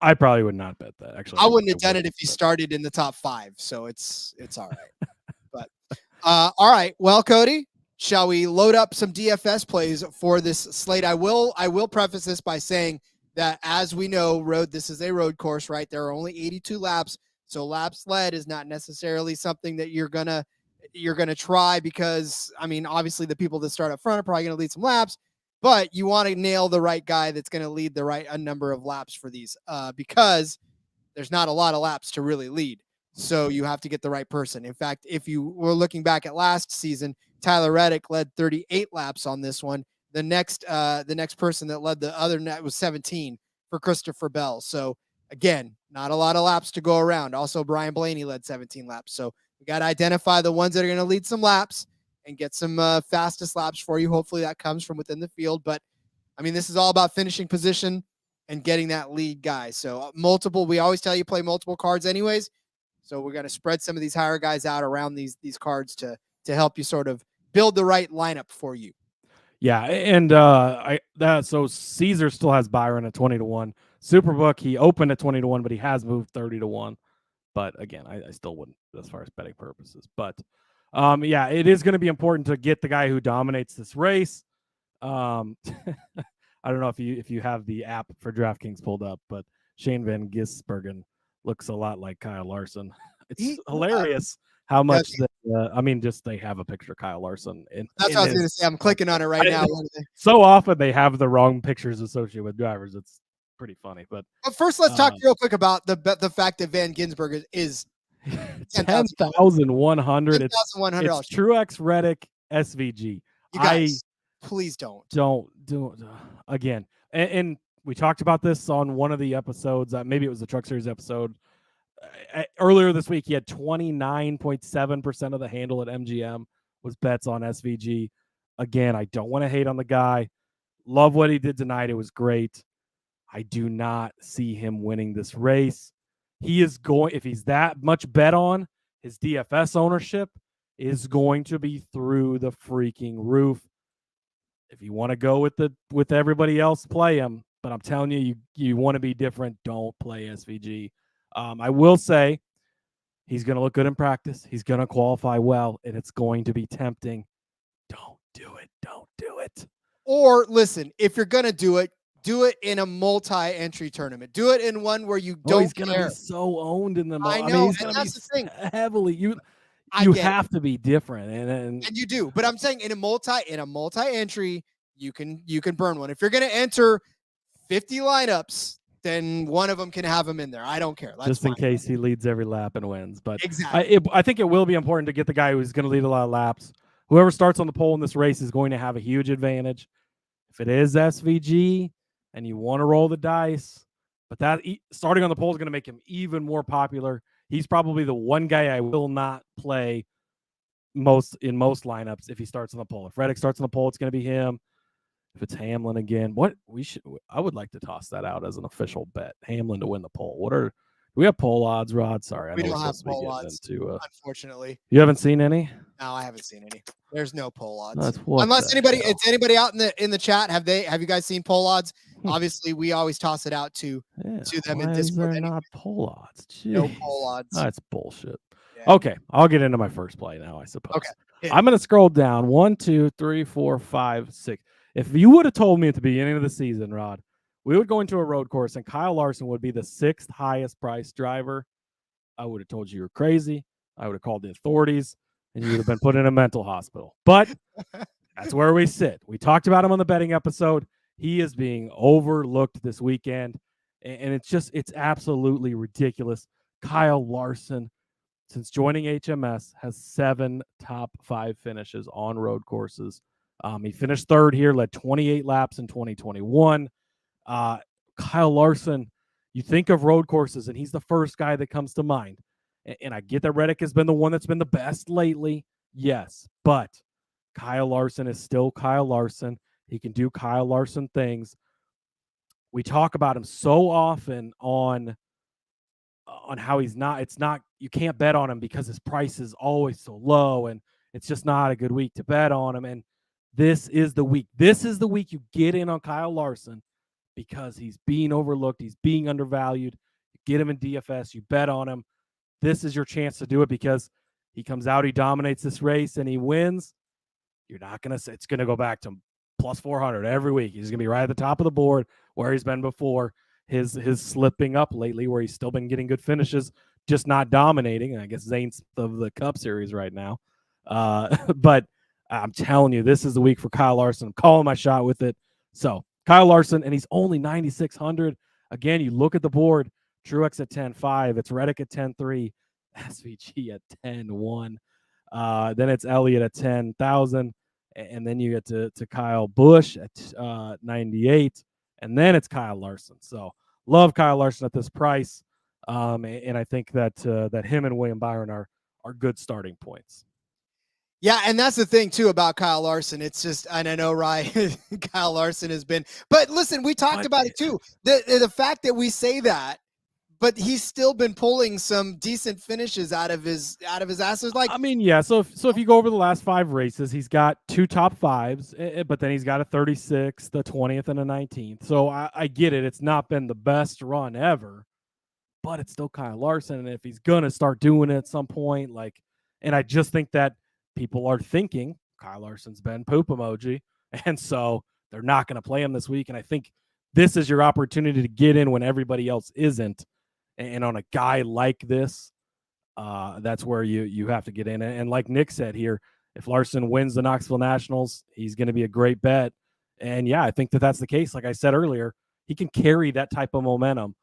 I probably would not bet that. Actually, I wouldn't have done it if he started in the top 5, so it's all right. But all right, well, Cody, shall we load up some DFS plays for this slate? I will preface this by saying that, as we know, this is a road course, right? There are only 82 laps, so laps led is not necessarily something that you're gonna try, because, I mean, obviously the people that start up front are probably gonna lead some laps, but you want to nail the right guy that's going to lead the right number of laps for these, because there's not a lot of laps to really lead. So you have to get the right person. In fact, if you were looking back at last season, Tyler Reddick led 38 laps on this one. The next person that led the other net was 17 for Christopher Bell. So again, not a lot of laps to go around. Also, Brian Blaney led 17 laps. So we got to identify the ones that are going to lead some laps and get some fastest laps for you. Hopefully that comes from within the field. But, I mean, this is all about finishing position and getting that lead guy. So we always tell you play multiple cards anyways. So we're going to spread some of these higher guys out around these cards to help you sort of build the right lineup for you. Yeah, and so Caesar still has Byron at 20-1. Superbook, he opened at 20-1, but he has moved 30-1. But again, I still wouldn't as far as betting purposes. But yeah, it is going to be important to get the guy who dominates this race. I don't know if you have the app for DraftKings pulled up, but Shane Van Gisbergen looks a lot like Kyle Larson. It's hilarious how much they have a picture of Kyle Larson. That's what I was going to say. I'm clicking on it right now. So often they have the wrong pictures associated with drivers. It's pretty funny. But first, let's talk real quick about the fact that Van Gisbergen is $10,100. It's Truex Reddick SVG. You guys, please don't do it again. And we talked about this on one of the episodes. Maybe it was the Truck Series episode. Earlier this week, he had 29.7% of the handle at MGM was bets on SVG. Again, I don't want to hate on the guy. Love what he did tonight. It was great. I do not see him winning this race. He is going, if he's that much bet on, his DFS ownership is going to be through the freaking roof. If you want to go with everybody else, play him. But I'm telling you, you want to be different, don't play SVG. I will say he's going to look good in practice. He's going to qualify well, and it's going to be tempting. Don't do it. Don't do it. Or listen, if you're going to do it in a multi-entry tournament. Do it in one where you don't he's going to be so owned in the I know, he's and that's the thing. Heavily. You have to be different. And you do. But I'm saying in a multi-entry, you can burn one. If you're going to enter 50 lineups, then one of them can have him in there. I don't care. That's just in fine. case he leads every lap and wins. But exactly. I think it will be important to get the guy who's going to lead a lot of laps. Whoever starts on the pole in this race is going to have a huge advantage. If it is SVG and you want to roll the dice, but that starting on the pole is going to make him even more popular. He's probably the one guy I will not play in most lineups if he starts on the pole. If Reddick starts on the pole, it's going to be him. If it's Hamlin again, I would like to toss that out as an official bet. Hamlin to win the pole. Do we have pole odds, Rod? Sorry, we don't have pole odds. Unfortunately, you haven't seen any. No, I haven't seen any. There's no pole odds. Unless anybody out in the chat. Have you guys seen pole odds? Obviously, we always toss it out to them in Discord. Why is there not pole odds? Jeez. No pole odds. That's bullshit. Yeah. Okay, I'll get into my first play now, I suppose. Okay. I'm going to scroll down 1, 2, 3, 4, 5, 6. If you would have told me at the beginning of the season, Rod, we would go into a road course and Kyle Larson would be the 6th highest priced driver, I would have told you were crazy. I would have called the authorities and you would have been put in a mental hospital. But that's where we sit. We talked about him on the betting episode. He is being overlooked this weekend. And it's absolutely ridiculous. Kyle Larson, since joining HMS, has 7 top 5 finishes on road courses. He finished third here, led 28 laps in 2021. Kyle Larson, you think of road courses, and he's the first guy that comes to mind. And I get that Reddick has been the one that's been the best lately. Yes, but Kyle Larson is still Kyle Larson. He can do Kyle Larson things. We talk about him so often on how he's not. It's not, you can't bet on him because his price is always so low, and it's just not a good week to bet on him. And this is the week. This is the week you get in on Kyle Larson because he's being overlooked. He's being undervalued. You get him in DFS. You bet on him. This is your chance to do it because he comes out, he dominates this race, and he wins. You're not going to say it's going to go back to plus 400 every week. He's going to be right at the top of the board where he's been before. His slipping up lately where he's still been getting good finishes, just not dominating. I guess Zane's of the Cup Series right now. But I'm telling you, this is the week for Kyle Larson. I'm calling my shot with it. So Kyle Larson, and he's only 9,600. Again, you look at the board, Truex at 10.5. It's Reddick at 10.3. SVG at 10.1. Then it's Elliott at 10,000. And then you get to Kyle Busch at 98. And then it's Kyle Larson. So love Kyle Larson at this price. And I think that him and William Byron are good starting points. Yeah, and that's the thing, too, about Kyle Larson. It's just, and I know, Ryan, Kyle Larson has been, but listen, we talked about it, too. The fact that we say that, but he's still been pulling some decent finishes out of his asses. Like, I mean, yeah. So if you go over the last 5 races, he's got 2 top 5s, but then he's got a 36th, the 20th, and a 19th. So I get it. It's not been the best run ever, but it's still Kyle Larson. And if he's gonna start doing it at some point, like, and I just think that people are thinking Kyle Larson's been poop emoji, and so they're not going to play him this week. And I think this is your opportunity to get in when everybody else isn't. And on a guy like this, that's where you have to get in. And like Nick said here, if Larson wins the Knoxville Nationals, he's going to be a great bet. And yeah, I think that's the case. Like I said earlier, he can carry that type of momentum,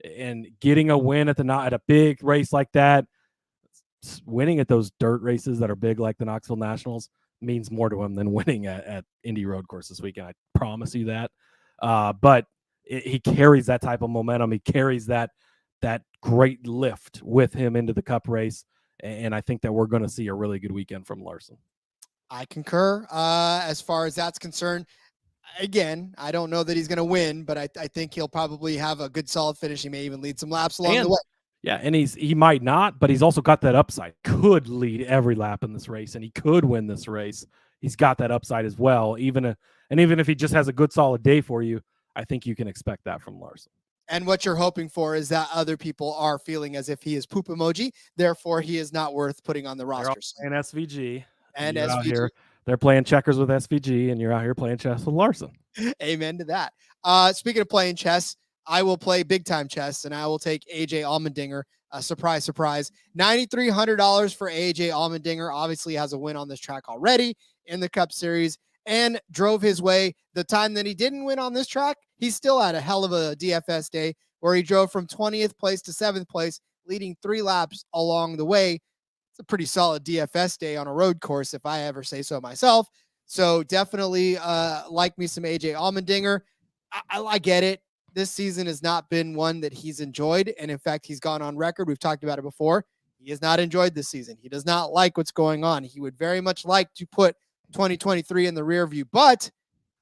and getting a win at a big race like that, winning at those dirt races that are big like the Knoxville Nationals means more to him than winning at Indy Road Course this weekend. I promise you that. But he carries that type of momentum. He carries that great lift with him into the Cup race. And I think that we're going to see a really good weekend from Larson. I concur as far as that's concerned. Again, I don't know that he's going to win, but I think he'll probably have a good solid finish. He may even lead some laps along the way. Yeah, and he might not, but he's also got that upside. Could lead every lap in this race, and he could win this race. He's got that upside as well. Even if he just has a good solid day for you, I think you can expect that from Larson. And what you're hoping for is that other people are feeling as if he is poop emoji, therefore he is not worth putting on the roster. And SVG. And SVG. Here, they're playing checkers with SVG, and you're out here playing chess with Larson. Amen to that. Speaking of playing chess, I will play big time chess, and I will take AJ Allmendinger. Surprise, surprise. $9,300 for AJ Allmendinger. Obviously has a win on this track already in the Cup Series and drove his way. The time that he didn't win on this track, he still had a hell of a DFS day where he drove from 20th place to 7th place, leading 3 laps along the way. It's a pretty solid DFS day on a road course, if I ever say so myself. So definitely like me some AJ Allmendinger. I get it. This season has not been one that he's enjoyed. And in fact, he's gone on record. We've talked about it before. He has not enjoyed this season. He does not like what's going on. He would very much like to put 2023 in the rear view, but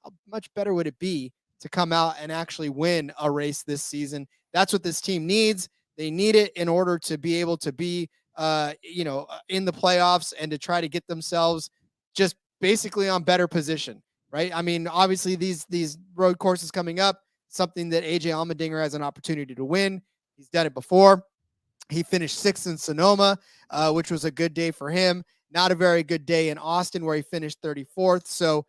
how much better would it be to come out and actually win a race this season? That's what this team needs. They need it in order to be able to be, in the playoffs and to try to get themselves just basically on better position, right? I mean, obviously these road courses coming up, something that AJ Allmendinger has an opportunity to win. He's done it before. He finished 6th in Sonoma, which was a good day for him. Not a very good day in Austin, where he finished 34th. So,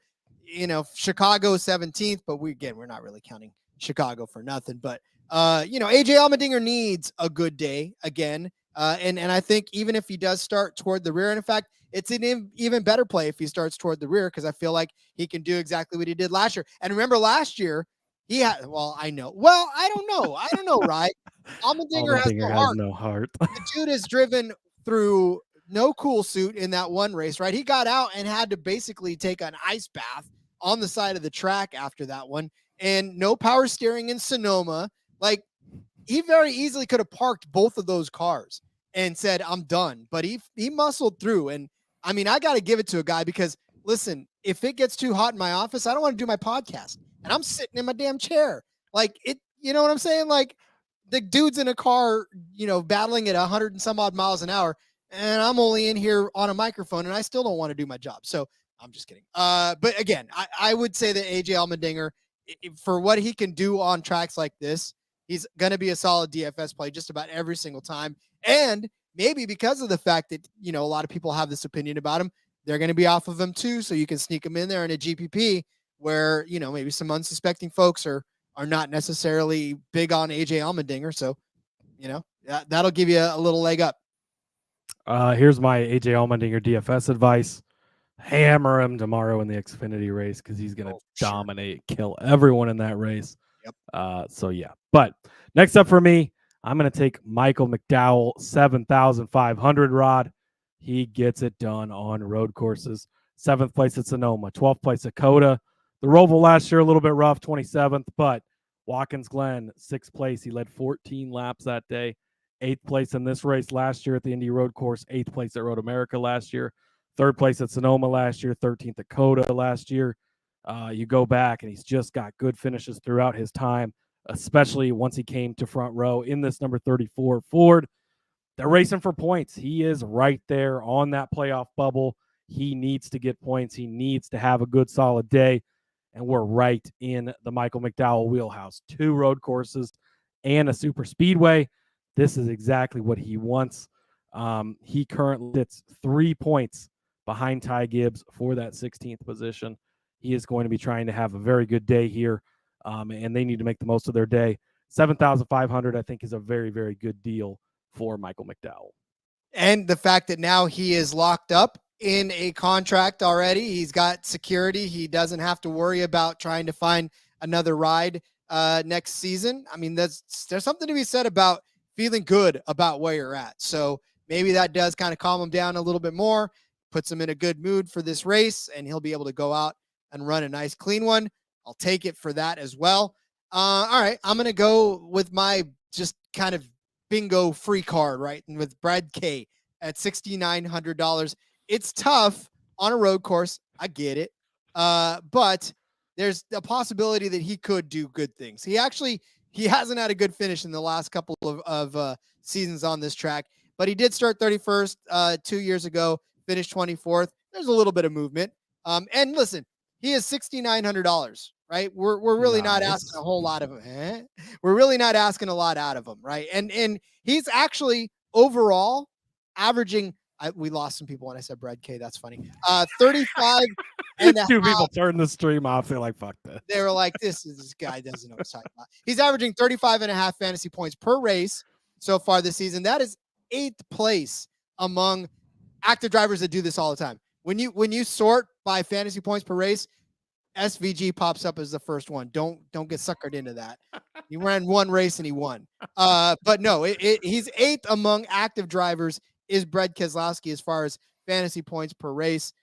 Chicago 17th, but we're not really counting Chicago for nothing. But, AJ Allmendinger needs a good day again. And I think even if he does start toward the rear, and in fact, it's an even better play if he starts toward the rear, because I feel like he can do exactly what he did last year. And remember last year, I don't know, right? Allmendinger has no heart. The The dude has driven through no cool suit in that one race, right? He got out and had to basically take an ice bath on the side of the track after that one, and no power steering in Sonoma. Like, he very easily could have parked both of those cars and said, I'm done. But he muscled through. And I mean, I got to give it to a guy because, listen, if it gets too hot in my office, I don't want to do my podcast. And I'm sitting in my damn chair. Like, it, you know what I'm saying? Like, the dude's in a car, battling at 100 and some odd miles an hour. And I'm only in here on a microphone, and I still don't want to do my job. So I'm just kidding. But again, I would say that AJ Allmendinger, for what he can do on tracks like this, he's going to be a solid DFS play just about every single time. And maybe because of the fact that, a lot of people have this opinion about him, they're going to be off of him too. So you can sneak him in there in a GPP where, maybe some unsuspecting folks are not necessarily big on AJ Allmendinger. So, that'll give you a little leg up. Here's my AJ Allmendinger DFS advice. Hammer him tomorrow in the Xfinity race because he's going to dominate, kill everyone in that race. Yep. So, yeah. But next up for me, I'm going to take Michael McDowell, 7,500 rod. He gets it done on road courses. 7th place at Sonoma, 12th place at Coda. The Roval last year, a little bit rough, 27th, but Watkins Glen, 6th place. He led 14 laps that day. 8th place in this race last year at the Indy Road Course, 8th place at Road America last year, 3rd place at Sonoma last year, 13th at Coda last year. You go back, and he's just got good finishes throughout his time, especially once he came to front row in this number 34 Ford. They're racing for points. He is right there on that playoff bubble. He needs to get points. He needs to have a good, solid day, and we're right in the Michael McDowell wheelhouse. 2 road courses and a super speedway. This is exactly what he wants. He currently sits 3 points behind Ty Gibbs for that 16th position. He is going to be trying to have a very good day here, and they need to make the most of their day. 7,500, I think, is a very, very good deal for Michael McDowell. And the fact that now he is locked up in a contract already, he's got security. He doesn't have to worry about trying to find another ride next season. I mean, there's something to be said about feeling good about where you're at. So maybe that does kind of calm him down a little bit more, puts him in a good mood for this race, and he'll be able to go out and run a nice clean one. I'll take it for that as well. All right, I'm going to go with my just kind of bingo free card, right? And with Brad K at $6,900. It's tough on a road course. I get it. But there's a possibility that he could do good things. He hasn't had a good finish in the last couple of seasons on this track, but he did start 31st 2 years ago, finished 24th. There's a little bit of movement. And listen, he is $6,900, right? We're really not asking a whole lot of him. We're really not asking a lot out of him, right? And he's actually overall averaging. We lost some people when I said Brad K. That's funny. 35 and a Two half. people turned the stream off. They're like, fuck this. They were like, this guy doesn't know what he's talking about. He's averaging 35 and a half fantasy points per race so far this season. That is 8th place among active drivers that do this all the time. When you sort by fantasy points per race, SVG pops up as the first one. Don't get suckered into that. He ran one race and he won. But no, he's 8th among active drivers is Brad Keselowski as far as fantasy points per race.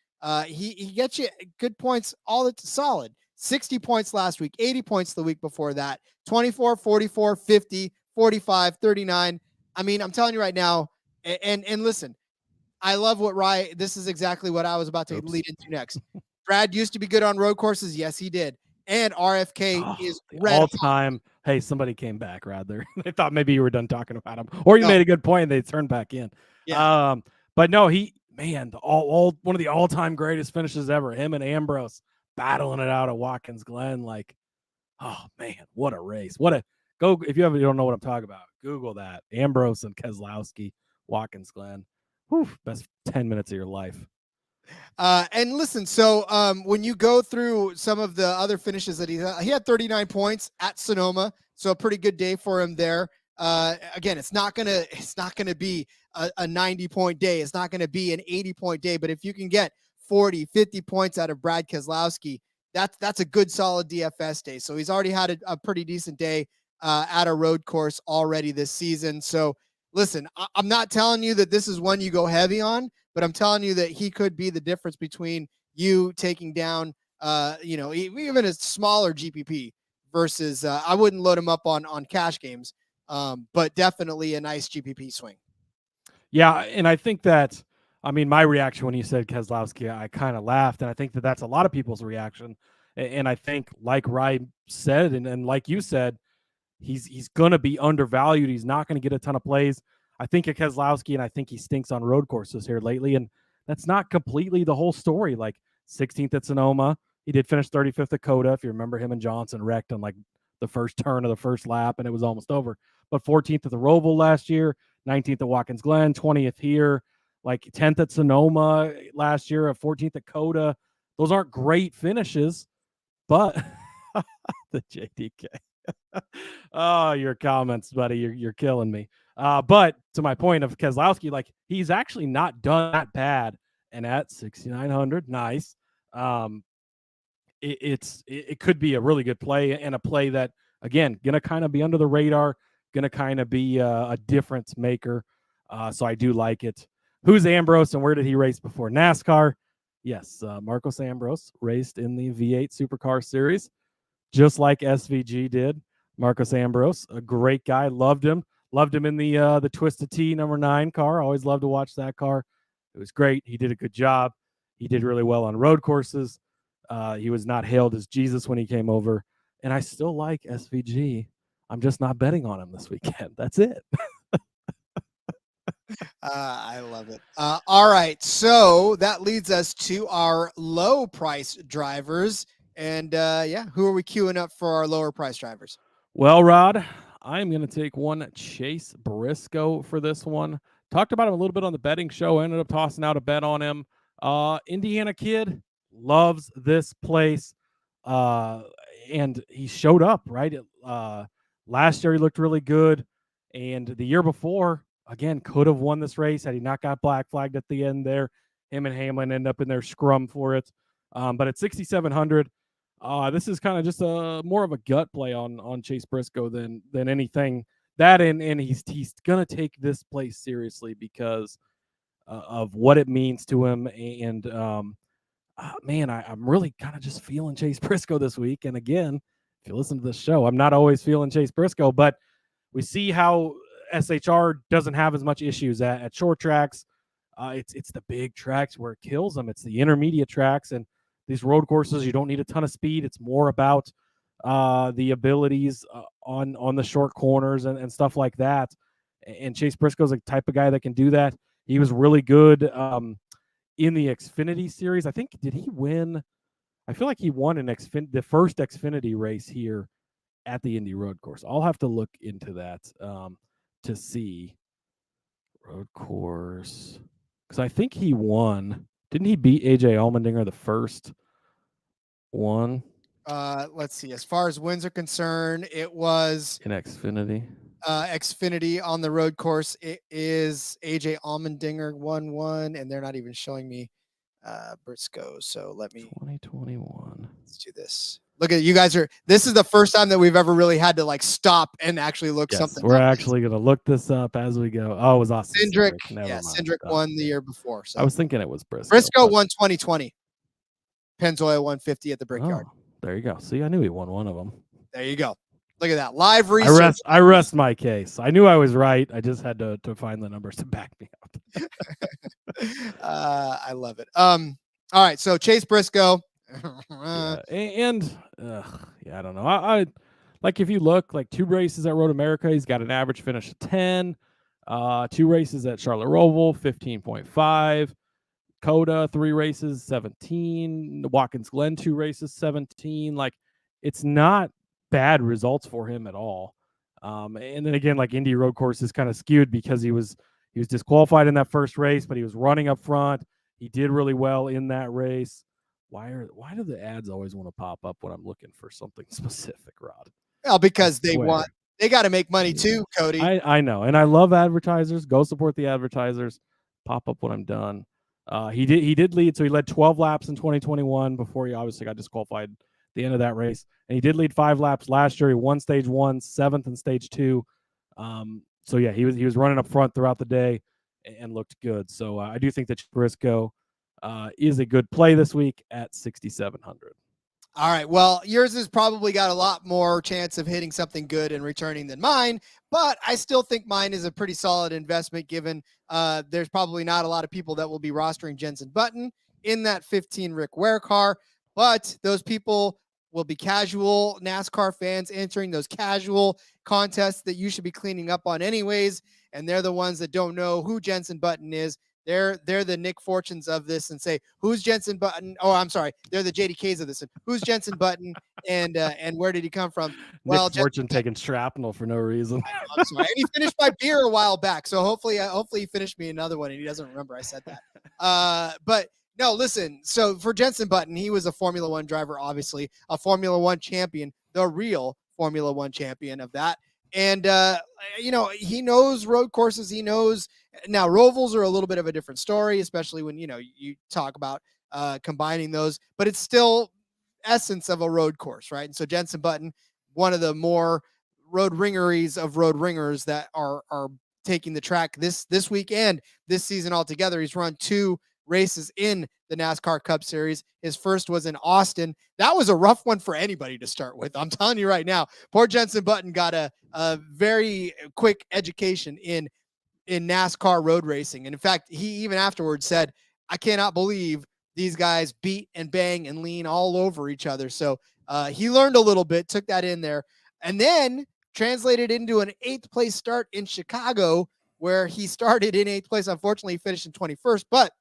He gets you good points, all it's solid. 60 points last week, 80 points the week before that, 24, 44, 50, 45, 39. I mean, I'm telling you right now, and listen, I love what this is exactly what I was about to lead into next. Brad used to be good on road courses. Yes, he did. And RFK is all time. Hey, somebody came back rather. They thought maybe you were done talking about him, or you made a good point and they turned back in. Yeah. But no, one of the all-time greatest finishes ever. Him and Ambrose battling it out at Watkins Glen. Like, oh man, what a race. If you don't know what I'm talking about, Google that. Ambrose and Keselowski, Watkins Glen. Whew, best 10 minutes of your life. And listen, so when you go through some of the other finishes that he had 39 points at Sonoma, so a pretty good day for him there. Again, it's not gonna be a 90-point day. It's not gonna be an 80-point day. But if you can get 40, 50 points out of Brad Keselowski, that's a good solid DFS day. So he's already had a pretty decent day at a road course already this season. So listen, I'm not telling you that this is one you go heavy on, but I'm telling you that he could be the difference between you taking down, even a smaller GPP versus I wouldn't load him up on cash games, but definitely a nice GPP swing. Yeah, and I think that, my reaction when you said Keselowski, I kind of laughed, and I think that that's a lot of people's reaction. And I think, like Rye said, and like you said, he's going to be undervalued. He's not going to get a ton of plays. I think of Keselowski, and I think he stinks on road courses here lately, and that's not completely the whole story. Like 16th at Sonoma, he did finish 35th at Coda. If you remember, him and Johnson wrecked on like the first turn of the first lap, and it was almost over. But 14th at the Roval last year, 19th at Watkins Glen, 20th here, like 10th at Sonoma last year, 14th at Coda. Those aren't great finishes, but the JDK. Oh, your comments, buddy. You're killing me. But to my point of Keselowski, like he's actually not done that bad. And at 6,900, nice. It could be a really good play, and a play that, again, gonna kind of be under the radar, gonna kind of be a difference maker. So I do like it. Who's Ambrose, and where did he race before? NASCAR. Yes, Marcos Ambrose raced in the V8 Supercar Series, just like SVG did. Marcos Ambrose, a great guy. Loved him in the Twisted T number 9 car. Always loved to watch that car. It was great. He did a good job. He did really well on road courses. He was not hailed as Jesus when he came over. And I still like SVG. I'm just not betting on him this weekend. That's it. I love it. All right. So that leads us to our low price drivers. And who are we queuing up for our lower price drivers? Well, Rod, I'm going to take one Chase Briscoe for this one. Talked about him a little bit on the betting show. Ended up tossing out a bet on him. Indiana kid, loves this place. And he showed up, right? Last year he looked really good. And the year before, again, could have won this race had he not got black flagged at the end there. Him and Hamlin end up in their scrum for it. But at 6,700, this is kind of just a more of a gut play on Chase Briscoe than anything. That and he's gonna take this place seriously because of what it means to him. And man, I'm really kind of just feeling Chase Briscoe this week. And again, if you listen to this show, I'm not always feeling Chase Briscoe, but we see how SHR doesn't have as much issues at short tracks. It's the big tracks where it kills them. It's the intermediate tracks, and these road courses, you don't need a ton of speed. It's more about the abilities on the short corners and stuff like that. And Chase Briscoe's a type of guy that can do that. He was really good in the Xfinity Series. I think, did he win? I feel like he won the first Xfinity race here at the Indy Road Course. I'll have to look into that to see. Road course. Because I think he won. Didn't he beat AJ Allmendinger the first one? Let's see. As far as wins are concerned, it was in Xfinity. Xfinity on the road course. It is AJ Allmendinger 1-1, and they're not even showing me Briscoe. So let me 2021. Let's do this. Look at you guys this is the first time that we've ever really had to like stop and actually look something. We're actually going to look this up as we go. Oh, it was Austin Cindric. Cindric won the year before. So I was thinking it was Briscoe. Briscoe won 2020. Pennzoil 150 at the Brickyard. There you go. See, I knew he won one of them. There you go. Look at that. Live research. I rest my case. I knew I was right. I just had to find the numbers to back me up. I love it. All right. So Chase Briscoe. I don't know. I like, if you look, like 2 races at Road America, he's got an average finish of 10. 2 races at Charlotte Roval, 15.5. Coda, 3 races, 17. Watkins Glen, 2 races, 17. Like, it's not bad results for him at all. And then again, like, Indy Road Course is kind of skewed because he was disqualified in that first race, but he was running up front. He did really well in that race. Why do the ads always want to pop up when I'm looking for something specific, Rod? Well, because they got to make money too, Cody. I know. And I love advertisers. Go support the advertisers. Pop up when I'm done. He did lead. So he led 12 laps in 2021 before he obviously got disqualified at the end of that race. And he did lead 5 laps last year. He won stage 1, 7th in stage 2. yeah, he was running up front throughout the day and looked good. So I do think that Briscoe is a good play this week at 6,700. All right. Well, yours has probably got a lot more chance of hitting something good and returning than mine, but I still think mine is a pretty solid investment given there's probably not a lot of people that will be rostering Jensen Button in that 15 Rick Ware car, but those people will be casual NASCAR fans entering those casual contests that you should be cleaning up on anyways, and they're the ones that don't know who Jensen Button is. They're the Nick Fortunes of this and say, who's Jensen Button? Oh, I'm sorry. They're the JDKs of this. And who's Jensen Button and where did he come from? Well, Nick Fortune taking shrapnel for no reason. I'm sorry. And he finished my beer a while back. So hopefully he finished me another one and he doesn't remember I said that. But no, listen. So for Jensen Button, he was a Formula One driver, obviously a Formula One champion, the real Formula One champion of that. And, he knows road courses. He knows now Rovals are a little bit of a different story, especially when, you talk about combining those, but it's still essence of a road course, right? And so Jensen Button, one of the more road ringeries of road ringers that are taking the track this week and this season altogether. He's run 2 races in the NASCAR Cup Series. His first was in Austin. That was a rough one for anybody to start with. I'm telling you right now, poor Jensen Button got a very quick education in NASCAR road racing. And in fact, he even afterwards said, I cannot believe these guys beat and bang and lean all over each other. So he learned a little bit, took that in there, and then translated into an 8th place start in Chicago, where he started in 8th place. Unfortunately, he finished in 21st, but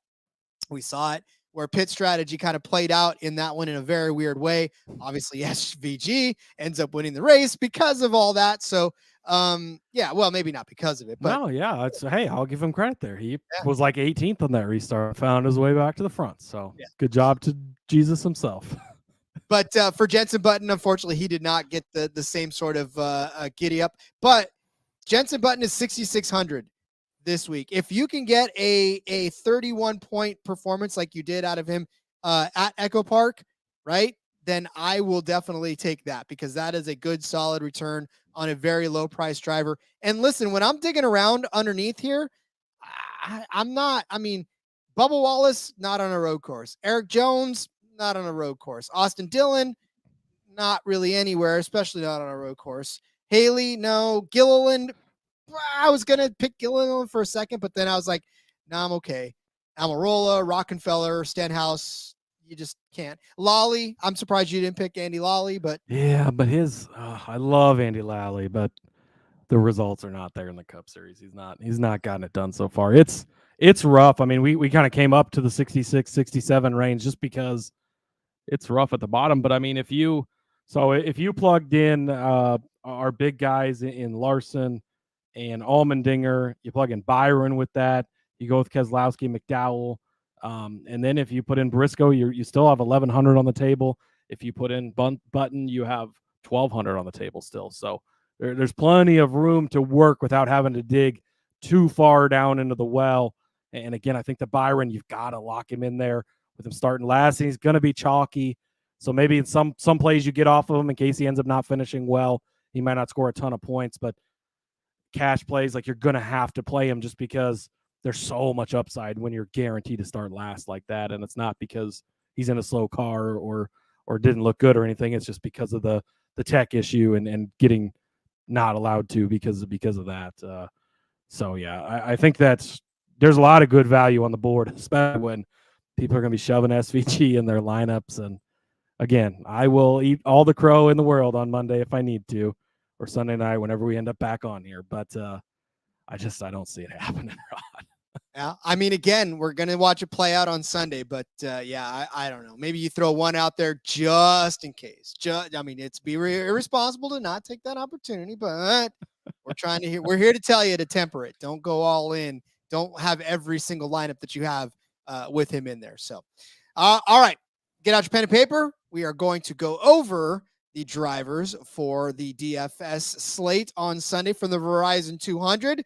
we saw it where pit strategy kind of played out in that one in a very weird way. Obviously, SVG ends up winning the race because of all that. So, well, maybe not because of it, but no, yeah, hey, I'll give him credit there. He was like 18th on that restart, found his way back to the front. So good job to Jesus himself. But for Jensen Button, unfortunately, he did not get the same sort of giddy up. But Jensen Button is 6,600 this week. If you can get a 31-point performance like you did out of him at Echo Park, right, then I will definitely take that, because that is a good solid return on a very low price driver. And listen, when I'm digging around underneath here, Bubba Wallace, not on a road course. Eric Jones, not on a road course. Austin Dillon, not really anywhere, especially not on a road course. Haley, no. Gilliland, I was going to pick Gilliland for a second, but then I was like, no, I'm okay. Almirola, Rockefeller, Stenhouse, you just can't. Lally, I'm surprised you didn't pick Andy Lally, but yeah, but I love Andy Lally, but the results are not there in the Cup Series. He's not gotten it done so far. It's rough. I mean, we kind of came up to the 66, 67 range just because it's rough at the bottom. But I mean, if you plugged in our big guys in Larson and Allmendinger, you plug in Byron with that, you go with Keselowski, McDowell, and then if you put in Briscoe, you still have 1,100 on the table. If you put in Button, you have 1,200 on the table still. So there's plenty of room to work without having to dig too far down into the well. And again, I think the Byron, you've got to lock him in there with him starting last, and he's going to be chalky. So maybe in some plays you get off of him in case he ends up not finishing well. He might not score a ton of points, but cash plays, like, you're going to have to play him just because there's so much upside when you're guaranteed to start last like that. And it's not because he's in a slow car or didn't look good or anything. It's just because of the tech issue and getting not allowed to because of that. So yeah, I think there's a lot of good value on the board, especially when people are going to be shoving SVG in their lineups. And again, I will eat all the crow in the world on Monday if I need to, or Sunday night whenever we end up back on here. But I don't see it happening, Rod. Yeah, I mean, again, we're going to watch it play out on Sunday, but I don't know. Maybe you throw one out there just in case. It's be irresponsible to not take that opportunity, but we're here to tell you to temper it. Don't go all in. Don't have every single lineup that you have with him in there. So, all right, get out your pen and paper. We are going to go over the drivers for the DFS slate on Sunday from the Verizon 200.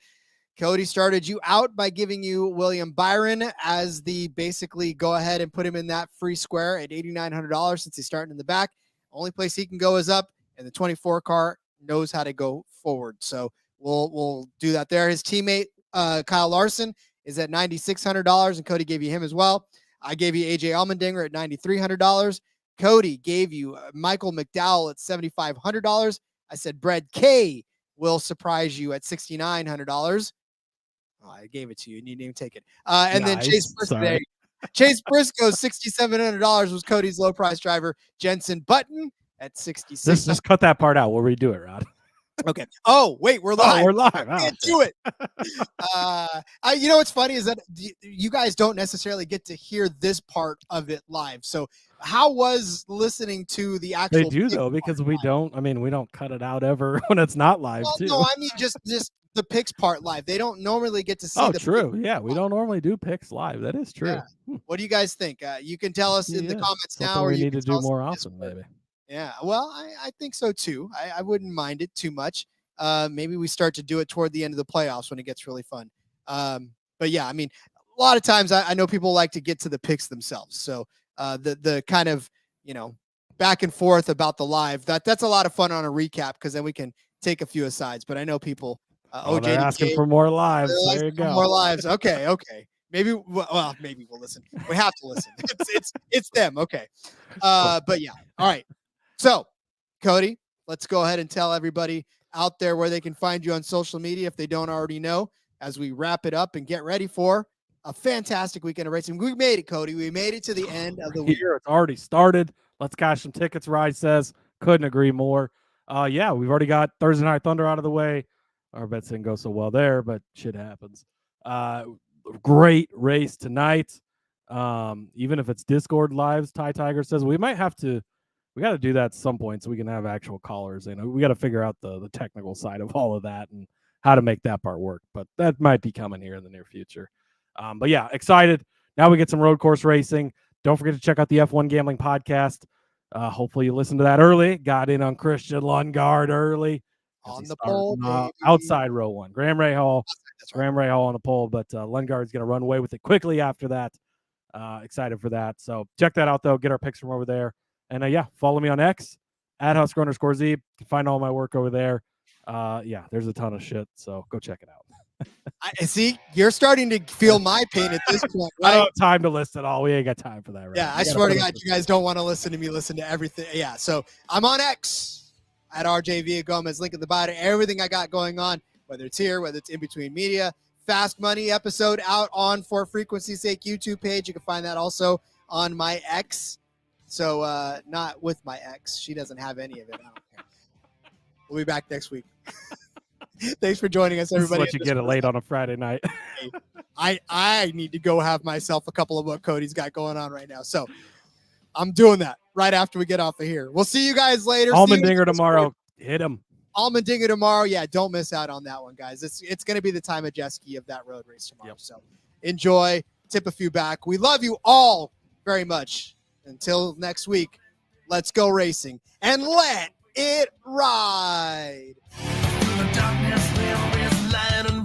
Cody started you out by giving you William Byron as the basically go ahead and put him in that free square at $8,900 since he's starting in the back. Only place he can go is up, and the 24 car knows how to go forward. So we'll do that there. His teammate, Kyle Larson, is at $9,600, and Cody gave you him as well. I gave you AJ Allmendinger at $9,300. Cody gave you Michael McDowell at $7,500. I said Brad K will surprise you at $6,900. Oh, I gave it to you, and you didn't even take it. And Nice. then Chase Briscoe, $6,700 was Cody's low price driver. Jensen Button at $66. Just cut that part out. We'll redo it, Rod. Okay. Oh, wait, we're live. Oh, we're live. I can't do it. You know what's funny is that you guys don't necessarily get to hear this part of it live. So how was listening to the actual? They do though, because we don't cut it out ever when it's not live too. No, I mean just the picks part live. They don't normally get to see. Oh, true. Yeah, we don't normally do picks live. That is true. Yeah. What do you guys think? You can tell us in the comments now, or we you need can to tell do us more in often, Discord. maybe. Yeah, well, I think so too. I wouldn't mind it too much. Maybe we start to do it toward the end of the playoffs when it gets really fun. But yeah, I mean, a lot of times I know people like to get to the picks themselves. So the kind of, back and forth about the live, that's a lot of fun on a recap, because then we can take a few asides. But I know people, they're asking for more lives. There you go. More lives. Okay. Maybe maybe we'll listen. We have to listen. It's them. Okay. But yeah. All right. So, Cody, let's go ahead and tell everybody out there where they can find you on social media if they don't already know, as we wrap it up and get ready for a fantastic weekend of racing. We made it, Cody. We made it to the end of the week. It's already started. Let's cash some tickets, Ride says. Couldn't agree more. Yeah, we've already got Thursday Night Thunder out of the way. Our bets didn't go so well there, but shit happens. Great race tonight. Even if it's Discord lives, Ty Tiger says we got to do that at some point so we can have actual callers. We got to figure out the technical side of all of that and how to make that part work. But that might be coming here in the near future. But yeah, excited. Now we get some road course racing. Don't forget to check out the F1 Gambling Podcast. Hopefully you listened to that early. Got in on Christian Lundgaard early. On the pole, outside row one. Graham Rahal. Graham Rahal on the pole, but Lundgaard's going to run away with it quickly after that. Excited for that. So check that out, though. Get our picks from over there. And yeah, follow me on X at Husker_Zeeb. You can find all my work over there. Yeah, there's a ton of shit. So go check it out. I see you're starting to feel my pain at this point. Right? I don't have time to list it all. We ain't got time for that. Right? Yeah, I swear to God, you guys don't want to listen to me listen to everything. Yeah, so I'm on X at RJ Villagomez. Link in the bio. Everything I got going on, whether it's here, whether it's in between media. Fast Money episode out on For Frequency's Sake YouTube page. You can find that also on my X. So not with my ex. She doesn't have any of it. I don't care. We'll be back next week. Thanks for joining us, everybody. This is what you get it late on a Friday night. I need to go have myself a couple of what Cody's got going on right now. So I'm doing that right after we get off of here. We'll see you guys later. Allmendinger tomorrow. Hit him. Allmendinger tomorrow. Yeah, don't miss out on that one, guys. It's going to be the time of jet ski of that road race tomorrow. Yep. So enjoy. Tip a few back. We love you all very much. Until next week, let's go racing and let it ride. The darkness will be lying